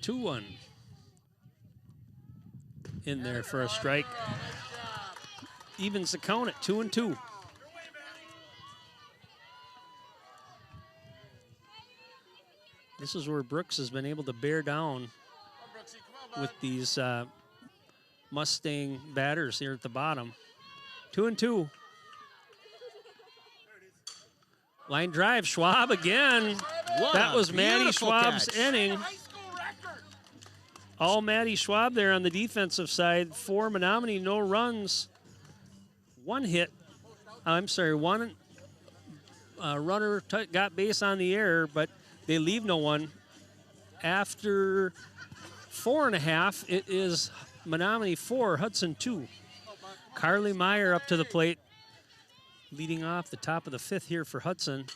2-1. In there for a strike. Evens the count at 2-2. This is where Brooks has been able to bear down with these Mustang batters here at the bottom. 2-2. Line drive, Schwab again. That was Maddie Schwab's inning. All Maddie Schwab there on the defensive side. For Menomonie, no runs. One hit. I'm sorry, one runner got base on the air, but they leave no one. After 4.5, it is Menomonie 4, Hudson 2. Carly Meyer up to the plate, leading off the top of the 5th here for Hudson.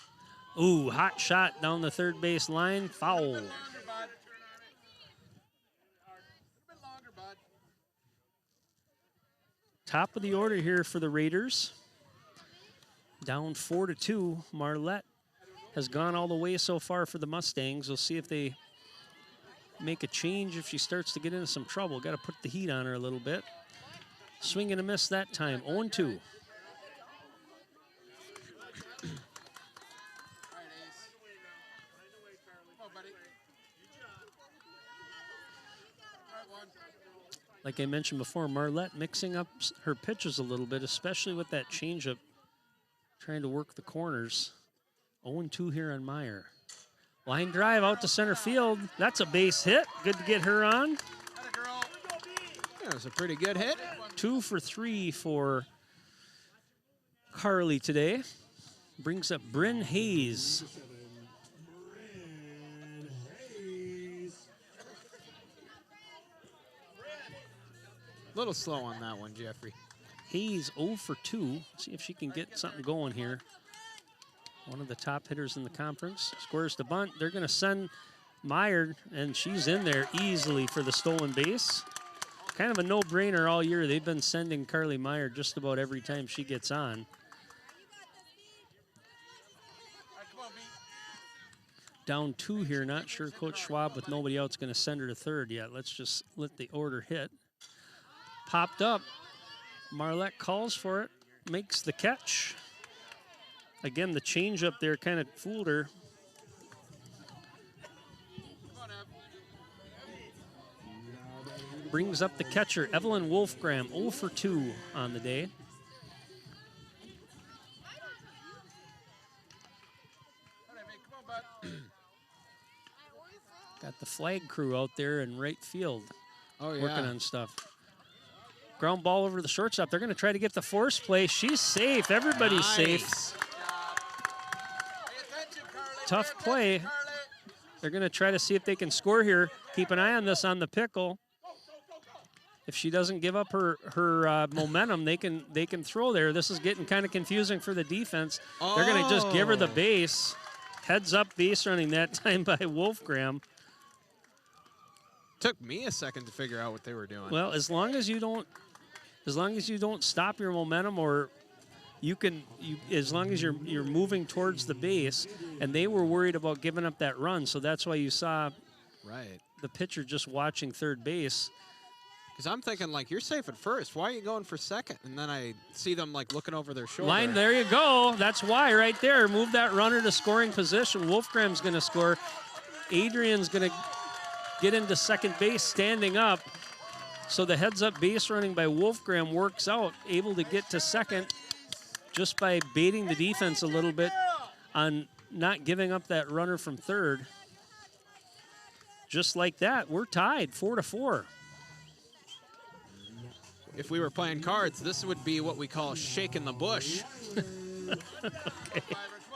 Ooh, hot shot down the third base line, foul. Top of the order here for the Raiders. Down 4-2. Marlette has gone all the way so far for the Mustangs. We'll see if they make a change if she starts to get into some trouble. Got to put the heat on her a little bit. Swing and a miss that time, 0-2. All right, Ace. Come on, buddy. All right, one. Like I mentioned before, Marlette mixing up her pitches a little bit, especially with that changeup, trying to work the corners. 0-2 here on Meyer. Line drive out to center field. That's a base hit. Good to get her on. Atta girl. That was a pretty good hit. 2 for 3 for Carly today. Brings up Bryn Hayes. A little slow on that one, Jeffrey. Hayes 0 for 2. See if she can get something going here. One of the top hitters in the conference. Squares to bunt. They're going to send Meyer, and she's in there easily for the stolen base. Kind of a no-brainer all year. They've been sending Carly Meyer just about every time she gets on. All right, come on, B. Down 2 here. Not sure Coach Schwab with nobody else going to send her to third yet. Let's just let the order hit. Popped up. Marlette calls for it. Makes the catch. Again, the changeup there kind of fooled her. Come on, Ev. Brings up the catcher, Evelyn Wolfgram, 0 for 2 on the day. All right, mate. Come on, bud. Got the flag crew out there in right field Oh, yeah. working on stuff. Ground ball over to the shortstop. They're going to try to get the force play. She's safe. Everybody's safe. Nice. Pay attention, Carly. Tough Pay play. attention, Carly. They're going to try to see if they can score here. Keep an eye on this on the pickle. If she doesn't give up her momentum, they can throw there. This is getting kind of confusing for the defense. They're going to just give her the base. Heads up base running that time by Wolfgram. Took me a second to figure out what they were doing. Well, as long as you don't stop your momentum, or as long as you're moving towards the base, and they were worried about giving up that run, so that's why you saw right. the pitcher just watching third base. Because I'm thinking, like, you're safe at first. Why are you going for second? And then I see them, like, looking over their shoulder. Line, there you go. That's why right there. Move that runner to scoring position. Wolfgram's going to score. Adrian's going to get into second base standing up. So the heads-up base running by Wolfgram works out, able to get to second just by baiting the defense a little bit on not giving up that runner from third. Just like that, we're tied 4-4. If we were playing cards, this would be what we call shaking the bush. Come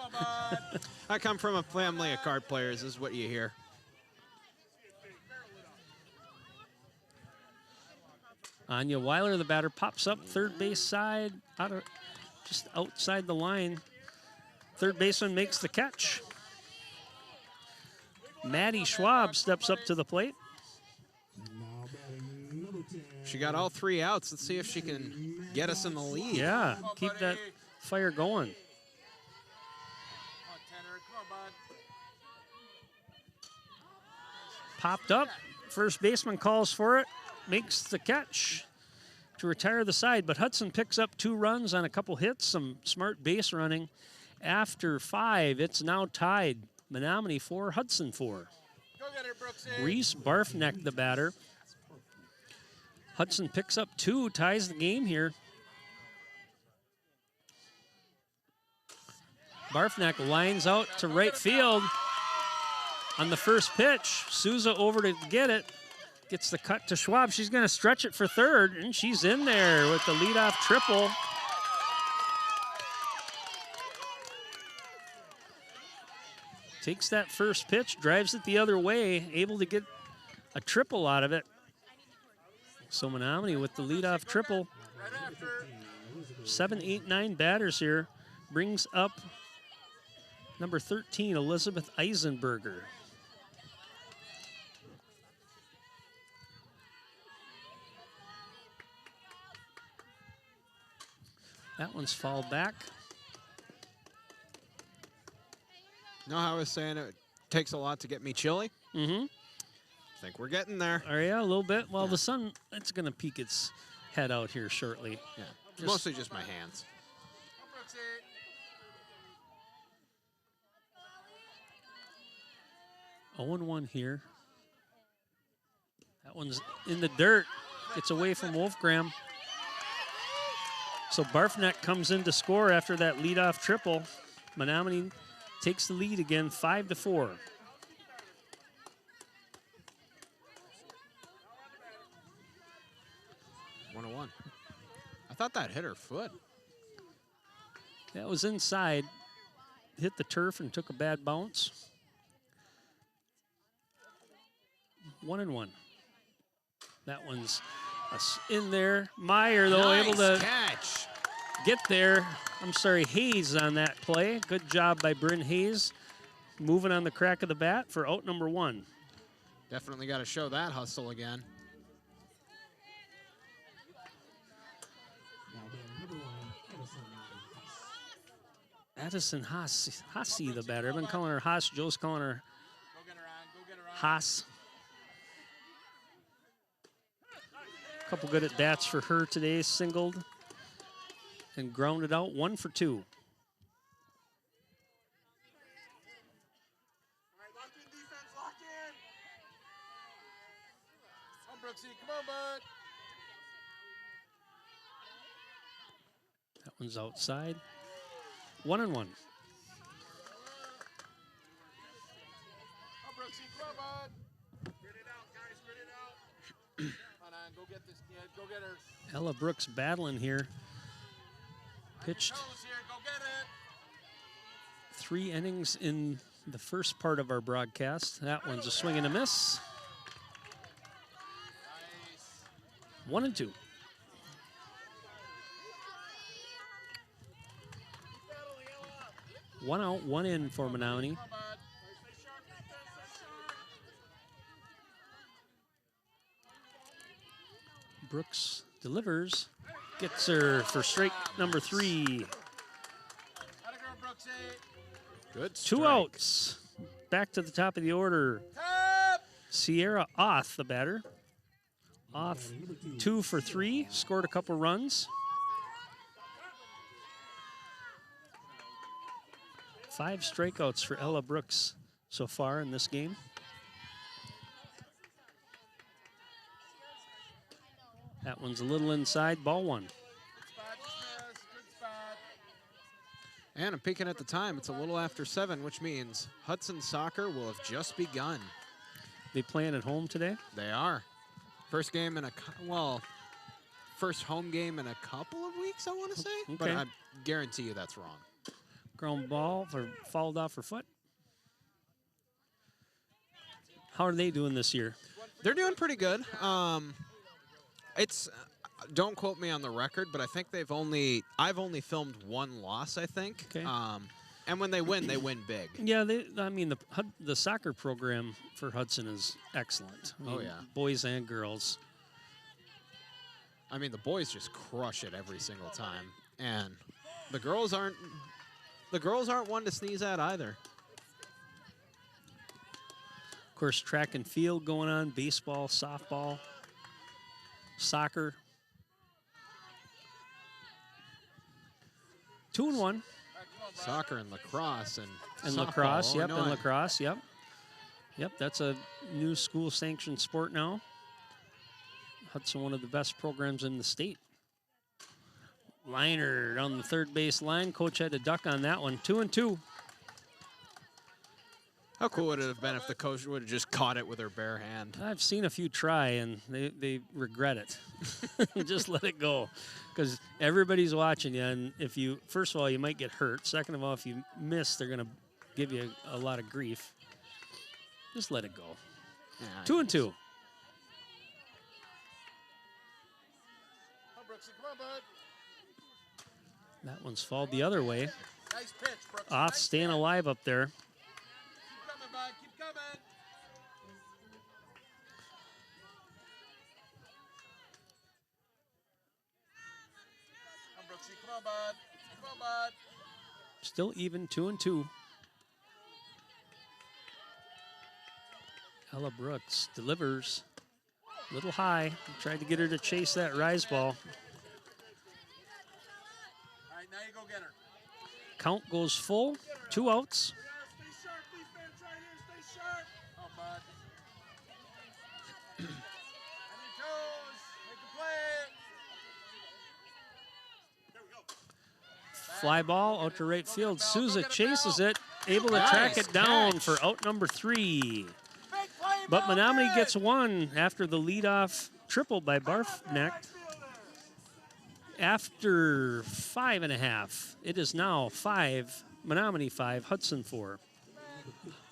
on, bud. I come from a family of card players, is what you hear. Anya Weiler, the batter, pops up third base side, just outside the line. Third baseman makes the catch. Maddie Schwab steps up to the plate. She got all 3 outs. Let's see if she can get us in the lead. Yeah, keep that fire going. Come on, Tanner. Come on, bud. Popped up. First baseman calls for it, makes the catch to retire the side. But Hudson picks up 2 runs on a couple hits, some smart base running. After 5, it's now tied. Menomonie 4, Hudson 4. Go get her, Brooksy. Reese Barfneck, the batter. Hudson picks up 2, ties the game here. Barfneck lines out to right field on the first pitch. Souza over to get it. Gets the cut to Schwab. She's going to stretch it for third, and she's in there with the leadoff triple. Takes that first pitch, drives it the other way, able to get a triple out of it. So Menomonie with the leadoff triple. Right after. 7, 8, 9 batters here. Brings up number 13, Elizabeth Eisenberger. That one's fouled back. Know how I was saying it takes a lot to get me chilly? Mm-hmm. Think we're getting there. Oh, yeah, a little bit. Well, the sun, it's going to peak its head out here shortly. Yeah, mostly just my hands. Brooksy. 0-1 here. That one's in the dirt. Gets away from Wolfgram. So Barfnet comes in to score after that leadoff triple. Menomonie takes the lead again, 5-4. I thought that hit her foot. That was inside. Hit the turf and took a bad bounce. 1-1. That one's in there. Meyer, though, Nice able to catch. get there. I'm sorry, Hayes on that play. Good job by Bryn Hayes. Moving on the crack of the bat for out number 1. Definitely got to show that hustle again. Addison Hasse, the batter. I've been calling her Haas. Joe's calling her Haas. Couple good at bats for her today. Singled and grounded out. 1 for 2. All right, lock in defense, lock in. Come on, Brooksy, come on, bud. That one's outside. 1-1. Come on, Brooksy, come on, bud. Grit it out, guys, grit it out. Come on, go get this kid, go get her. Ella Brooks battling here. Pitched Here, go get it. 3 innings in the first part of our broadcast. That one's a swing and a miss. Nice. 1-2. 1 out, 1 in for Menomonie. Come on, bud. Brooks delivers. Gets her for strike number 3. Atta girl, Brooksy. Good 2 strike. outs. Back to the top of the order. Tap. Sierra Oth, the batter. Oth, 2 for 3. Scored a couple runs. 5 strikeouts for Ella Brooks so far in this game. That one's a little inside, ball 1. Good spot, dismiss. Good spot. And I'm peeking at the time. It's a little after 7, which means Hudson soccer will have just begun. They playing at home today? They are. First game in first home game in a couple of weeks, I want to say. But Okay. I guarantee you that's wrong. Ground ball for fouled off her foot. How are they doing this year? They're doing pretty good. It's don't quote me on the record, but I think I've only filmed 1 loss, I think. Okay. And when they win big. Yeah, the soccer program for Hudson is excellent. I Oh, mean, yeah. Boys and girls. I mean, the boys just crush it every single time, and the girls aren't one to sneeze at either. Of course, track and field going on, baseball, softball, soccer. 2-1. All right, come on, bud. Soccer and lacrosse and And softball, lacrosse, yep, and Illinois. lacrosse, yep. Yep, that's a new school-sanctioned sport now. Hudson, one of the best programs in the state. Liner on the third base line. Coach had to duck on that one. 2-2. How cool would it have been if the coach would have just caught it with her bare hand? I've seen a few try, and they regret it. Just let it go. Because everybody's watching you, and if you, first of all, you might get hurt. Second of all, if you miss, they're going to give you a lot of grief. Just let it go. Yeah, 2-2. Come on, Brooksy, come on, bud. That one's fouled the other way. Nice pitch, Brooksy. Off Nice staying pitch. alive up there. Keep coming, bud. Keep coming. Come on, Brooksy. Come on, bud. Come on, bud. Still even, 2-2. Ella Brooks delivers. Little high. Tried to get her to chase that rise ball. All right, now you go get her. Count goes full. 2 outs. Stay sharp, defense right here. Stay sharp. Oh, bud. On your toes. Make the play. There we go. Fly ball out to right field. Bell, Souza go get it, chases Bell. it. Able to Nice track it down catch. for out number 3. Big play, But Bell, Menomonie good. gets 1 after the leadoff triple by Barfneck. After 5.5, it is now 5, Menomonie 5, Hudson 4.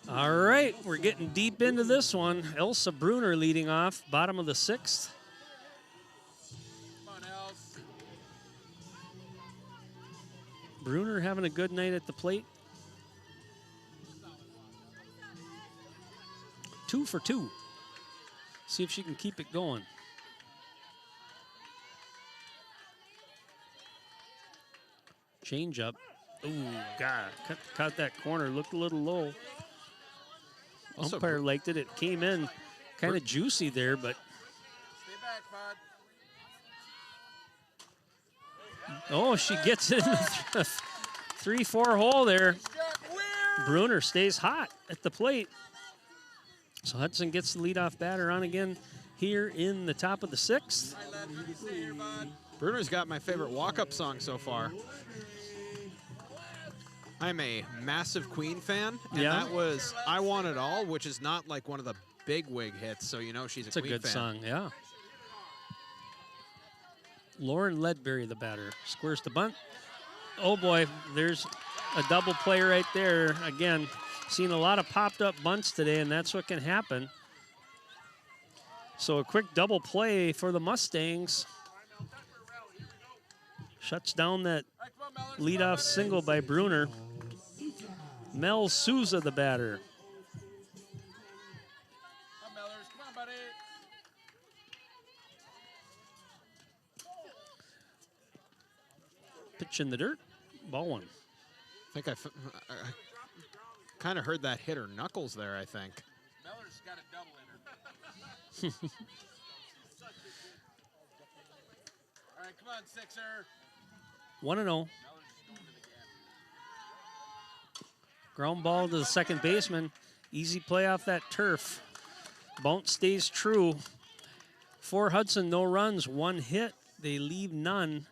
All right, we're getting deep into this one. Elsa Bruner leading off, bottom of the 6th. Come on, Els. Bruner having a good night at the plate. 2 for 2. See if she can keep it going. Change up. Ooh, God, caught that corner. Looked a little low. Also, Umpire liked it. It came in kind of juicy there, but Stay back, bud. oh, she gets it in the 3-4 hole there. Jack Weir. Bruner stays hot at the plate. So Hudson gets the leadoff batter on again here in the top of the 6th. All right, lad, you can stay here, bud. Bruner's got my favorite walk-up song so far. I'm a massive Queen fan, and Yeah. that was I Want It All, which is not like one of the big wig hits, so you know she's It's a Queen good fan. song, yeah. Lauren Ledbury, the batter, squares the bunt. Oh boy, there's a double play right there. Again, seen a lot of popped up bunts today, and that's what can happen. So a quick double play for the Mustangs. Shuts down that All right, come on, Mellors. leadoff single by Bruner. Mel Souza, the batter. Come on, Mellors. Come on, buddy. Pitch in the dirt. Ball 1. I think I kind of heard that hit her knuckles there, I think. Mellors got a double in her. All right, come on, Sixer. 1-0. Mellors is going to the gap. Ground ball to the second baseman. Easy play off that turf. Bounce stays true. For Hudson, no runs, 1 hit. They leave none.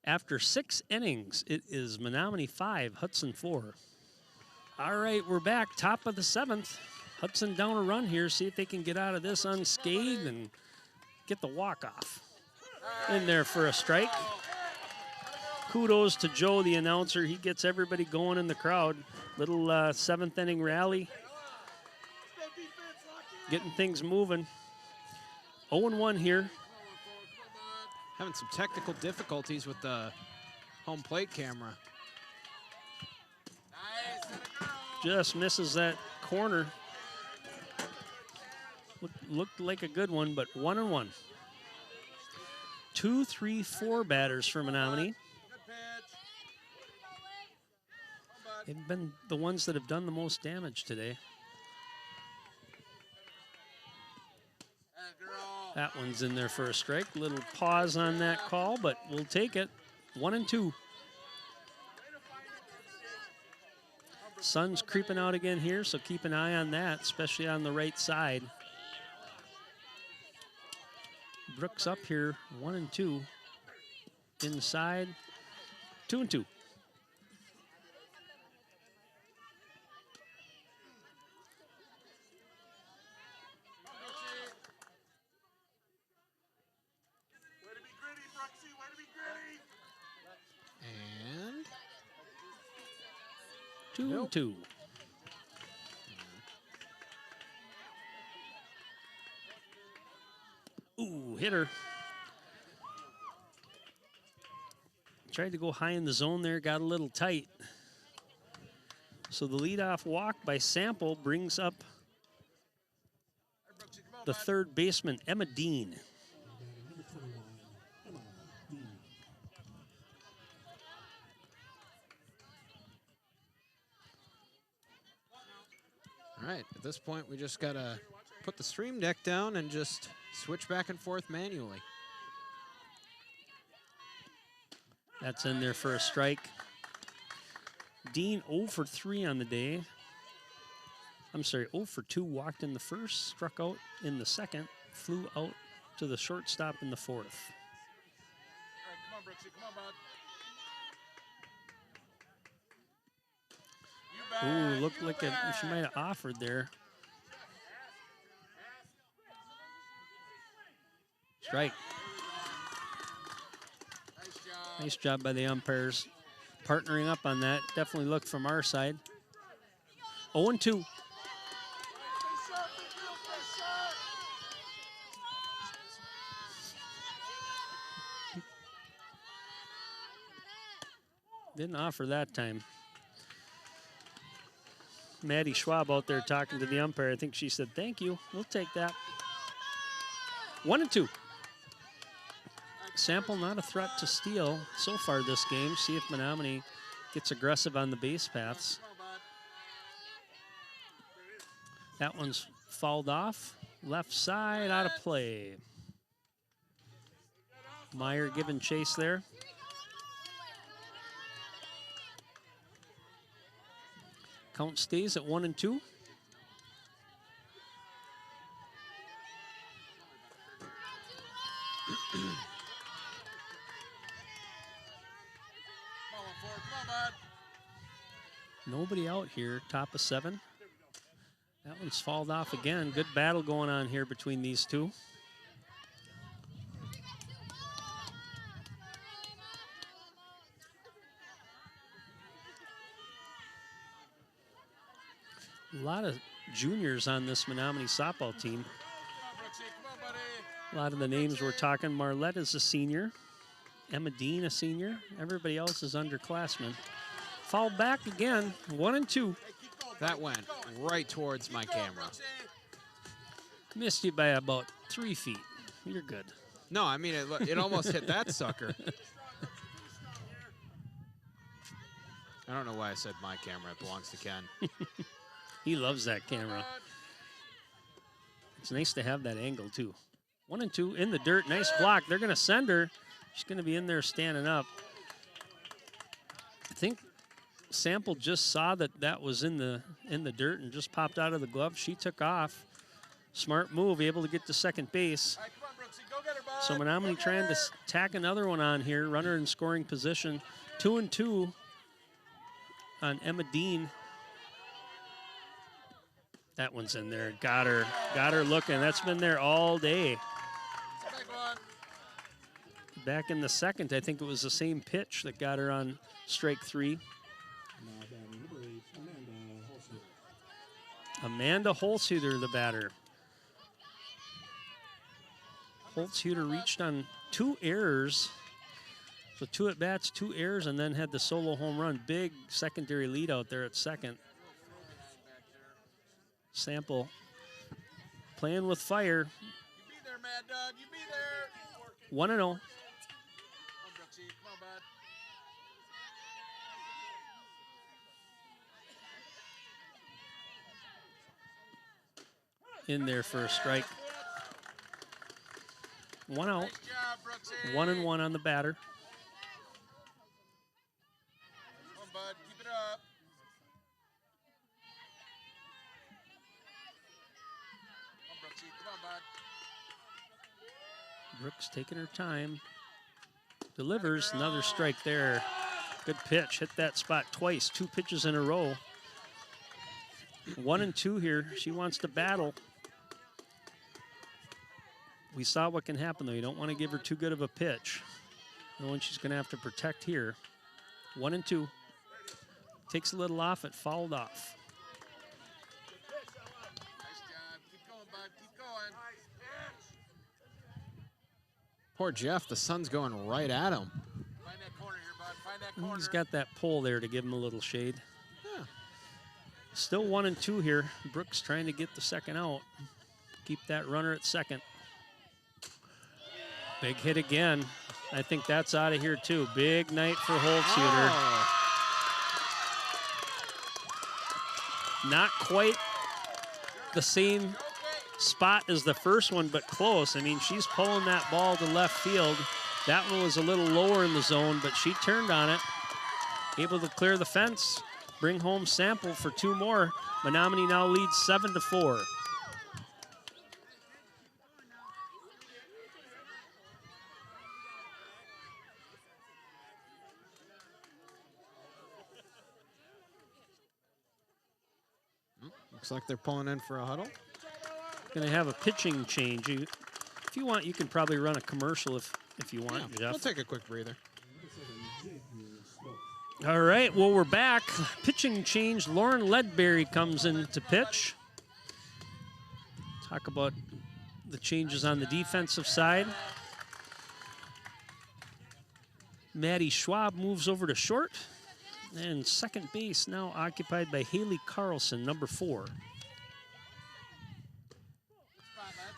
After 6 innings, it is Menomonie 5, Hudson 4. All right, we're back. Top of the 7th. Hudson down a run here. See if they can get out of this unscathed and get the walk-off. In there for a strike. Kudos to Joe, the announcer. He gets everybody going in the crowd. Little 7th inning rally. Getting things moving. 0-1 here. Having some technical difficulties with the home plate camera. Nice. And a girl. Just misses that corner. Looked like a good one, but 1-1. 2, 3, 4 batters for Menomonie. Good pitch. Come on, bud. They've been the ones that have done the most damage today. And a girl. That one's in there for a strike. Little pause on that call, but we'll take it. 1-2. Sun's creeping out again here, so keep an eye on that, especially on the right side. Brooks up here, 1-2. Inside, 2-2. Way to be gritty, Brooksy. Way to be gritty. And 2-2. Ooh, hitter. Tried to go high in the zone there, got a little tight. So the leadoff walk by Sample brings up Hey, Brooksy, come on, the bud. third baseman, Emma Dean. all right, at this point, we just got to put the stream deck down and just switch back and forth manually. That's in there for a strike. Dean 0 for 3 on the day. I'm sorry, 0 for 2, walked in the first, struck out in the second, flew out to the shortstop in the fourth. All right, come on, Brooksy. Come on, bud. Ooh, looked like she might have offered there. Strike. Nice job. Nice job by the umpires. Partnering up on that. Definitely looked from our side. 0-2. Stay sharp, Field, stay sharp. Didn't offer that time. Maddie Schwab out there talking to the umpire. I think she said, thank you. We'll take that. 1-2. Sample not a threat to steal so far this game. See if Menomonie gets aggressive on the base paths. Come on, bud. That one's fouled off. Left side, out of play. Meyer giving chase there. Count stays at 1-2. Come on, 1-4. Come on, bud. Nobody out here, top of 7. That one's fouled off again. Good battle going on here between these two. A lot of juniors on this Menomonie softball team. Come on, Brooksy. Come on, buddy. A lot of the names we're talking. Marlette is a senior. Emma Dean a senior. Everybody else is underclassmen. Foul back again, 1-2. Hey, keep going, That bud. went Keep going. right towards my Keep going, camera. Brooksy. Missed you by about 3 feet. You're good. No, I mean, it almost hit that sucker. Finish strong, Brooksy. Finish strong here. I don't know why I said my camera. It belongs to Ken. He loves that camera. Bud. It's nice to have that angle, too. 1-2 in the dirt. Nice block. They're going to send her. She's going to be in there standing up. I think Sample just saw that was in the dirt and just popped out of the glove. She took off. Smart move, able to get to second base. All right, come on, Brooksy. Go get her, bud. So Menomonie Go get trying to her. tack another one on here. Runner in scoring position. 2-2 on Emma Dean. That one's in there. Got her looking. That's been there all day. It's a big one. Back in the second, I think it was the same pitch that got her on strike 3. Amanda Holzhuter, the batter. Holzhuter reached on 2 errors. So 2 at-bats, 2 errors, and then had the solo home run. Big secondary lead out there at second. Sample playing with fire. You be there, Mad Dog. You be there. 1-0. Come on, Brooksy. Come on, bud. In there for a strike. 1 out. Nice job, Brooksy. 1-1 on the batter. Come on, bud. Keep it up. Come on, Brooksy. Come on, bud. Brooks taking her time. Delivers another strike there. Good pitch. Hit that spot twice. 2 pitches in a row. 1-2 here. She wants to battle. We saw what can happen, though. You don't want to give her too good of a pitch, knowing she's going to have to protect here. 1-2. Takes a little off. It fouled off. Nice job. Keep going, bud. Keep going. Poor Jeff. The sun's going right at him. Find that corner here, bud. Find that corner. He's got that pole there to give him a little shade. Yeah. Still 1-2 here. Brooks trying to get the second out. Keep that runner at second. Big hit again. I think that's out of here too. Big night for Holzhuter. Oh, Not quite the same spot as the first one, but close. I mean, she's pulling that ball to left field. That one was a little lower in the zone, but she turned on it. Able to clear the fence, bring home sample for 2 more. Menomonie now leads 7-4. Looks like they're pulling in for a huddle. Going to have a pitching change. If you want, you can probably run a commercial if you want, Yeah, Jeff. we'll take a quick breather. All right, well, we're back. Pitching change. Lauren Ledberry comes in to pitch. Talk about the changes on the defensive side. Maddie Schwab moves over to short. And second base now occupied by Haley Carlson, number 4.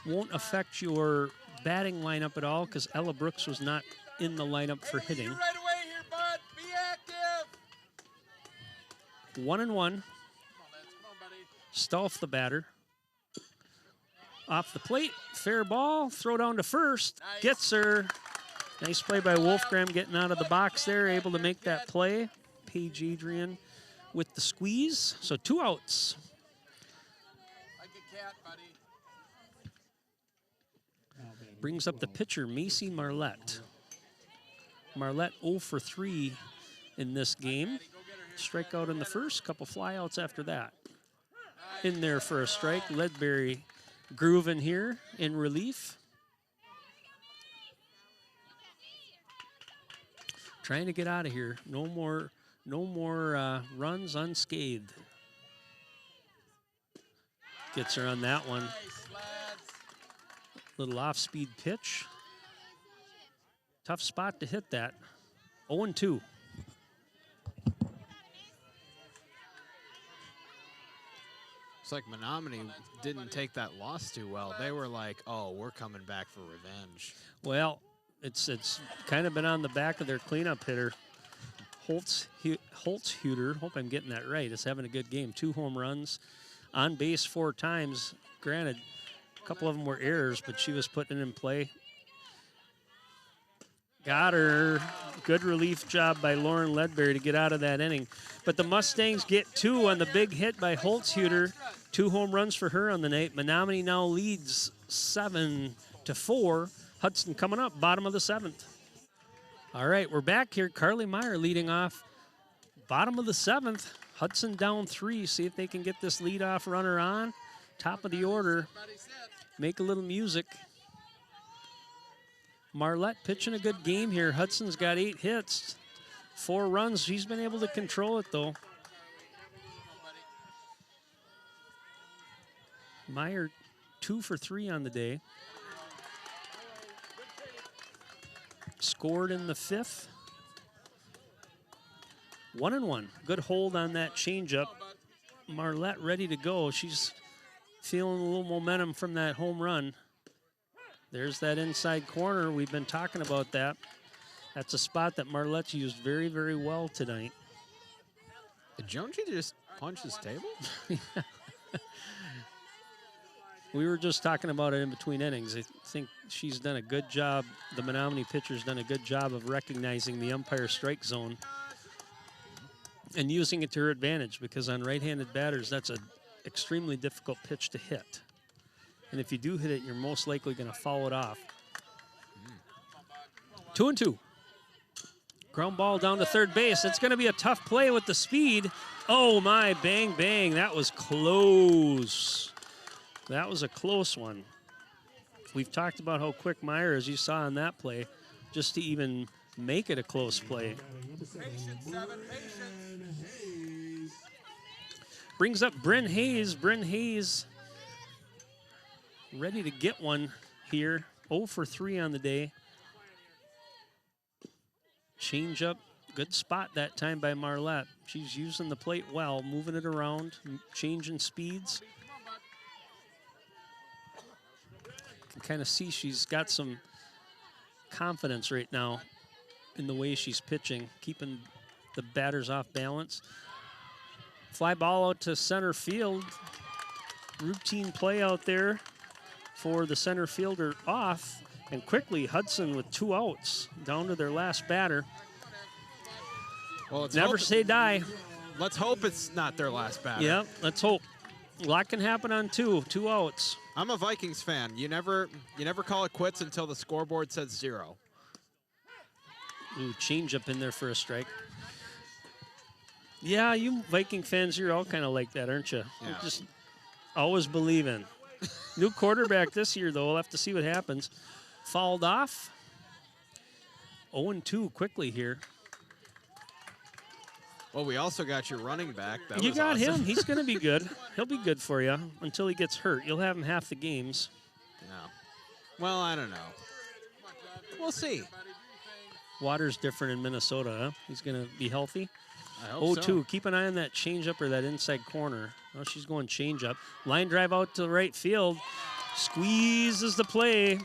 Won't affect your batting lineup at all because Ella Brooks was not in the lineup for hitting. You right away here, bud. Be active. 1-1. Come on, buddy. Stolf the batter. Off the plate, fair ball, throw down to first. Nice. Gets her. Nice play by Wolfgram getting out of the box there, able to make that play. Paige Adrian with the squeeze. So 2 outs. Like a cat, buddy. Brings up the pitcher, Macy Marlette. Marlette 0 for 3 in this game. Strikeout in the first, couple flyouts after that. In there for a strike. Ledberry grooving here in relief. Trying to get out of here. No more runs unscathed. Gets her on that one. Nice, lads. Little off-speed pitch. Tough spot to hit that. 0-2. It's like Menomonie didn't take that loss too well. They were like, oh, we're coming back for revenge. Well, it's kind of been on the back of their cleanup hitter. Holtzhuter, hope I'm getting that right, is having a good game. 2 home runs, on base 4 times. Granted, a couple of them were errors, but she was putting it in play. Got her. Good relief job by Lauren Ledberry to get out of that inning. But the Mustangs get 2 on the big hit by Holtzhuter. 2 home runs for her on the night. Menomonie now leads 7-4. Hudson coming up, bottom of the 7th. All right, we're back here. Carly Meyer leading off, bottom of the 7th. Hudson down 3. See if they can get this leadoff runner on. Top of the order. Make a little music. Marlette pitching a good game here. Hudson's got 8 hits, 4 runs. She's been able to control it, though. Meyer 2 for 3 on the day. Scored in the 5th. 1-1. Good hold on that changeup. Marlette ready to go. She's feeling a little momentum from that home run. There's that inside corner. We've been talking about that. That's a spot that Marlette's used very, very well tonight. Did Jonesy just punch his table? We were just talking about it in between innings. I think she's done a good job. The Menomonie pitcher's done a good job of recognizing the umpire strike zone and using it to her advantage, because on right-handed batters, that's an extremely difficult pitch to hit. And if you do hit it, you're most likely going to foul it off. 2-2. Ground ball down to third base. It's going to be a tough play with the speed. Oh, my, bang, bang. That was close. That was a close one. We've talked about how quick Meyer, as you saw on that play, just to even make it a close play. Patience, 7, patience. Brings up Bryn Hayes. Bryn Hayes ready to get one here. 0 for 3 on the day. Change up. Good spot that time by Marlette. She's using the plate well, moving it around, changing speeds. You can kind of see she's got some confidence right now in the way she's pitching, keeping the batters off balance. Fly ball out to center field. Routine play out there. for the center fielder off, and quickly Hudson with 2 outs down to their last batter. Well, let's Never hope, say die. let's hope it's not their last batter. Yeah, let's hope. A lot can happen on 2 outs. I'm a Vikings fan. You never call it quits until the scoreboard says 0. Ooh, changeup in there for a strike. Yeah, you Viking fans, you're all kind of like that, aren't you? Yeah. You just always believe in. New quarterback this year, though. We'll have to see what happens. Fouled off. 0-2 quickly here. Well, we also got your running back. That You was got awesome. him. He's going to be good. He'll be good for you until he gets hurt. You'll have him half the games. No. Well, I don't know. We'll see. Water's different in Minnesota, huh? He's going to be healthy. I hope 0-2. so. Keep an eye on that changeup or that inside corner. Oh, she's going changeup. Line drive out to the right field. Squeezes the play.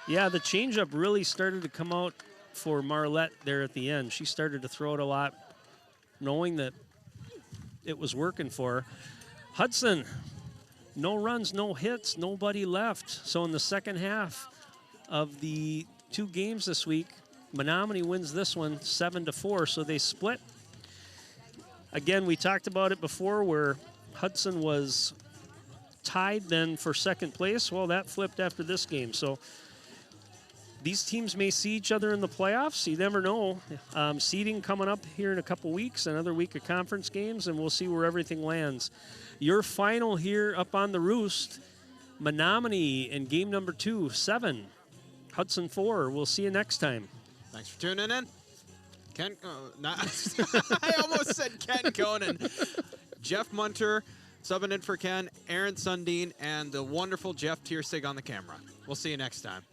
Yeah, the changeup really started to come out for Marlette there at the end. She started to throw it a lot, knowing that it was working for her. Hudson, no runs, no hits, nobody left. So in the second half of the 2 games this week, Menomonie wins this one 7-4, so they split. Again, we talked about it before where Hudson was tied then for second place. Well, that flipped after this game. So these teams may see each other in the playoffs. You never know. Seeding coming up here in a couple weeks, another week of conference games, and we'll see where everything lands. Your final here up on the roost, Menomonie in game number 2, 7. Hudson 4. We'll see you next time. Thanks for tuning in. Ken, I almost said Ken Conan. Jeff Munter, subbing in for Ken, Aaron Sundin, and the wonderful Jeff Tiersig on the camera. We'll see you next time.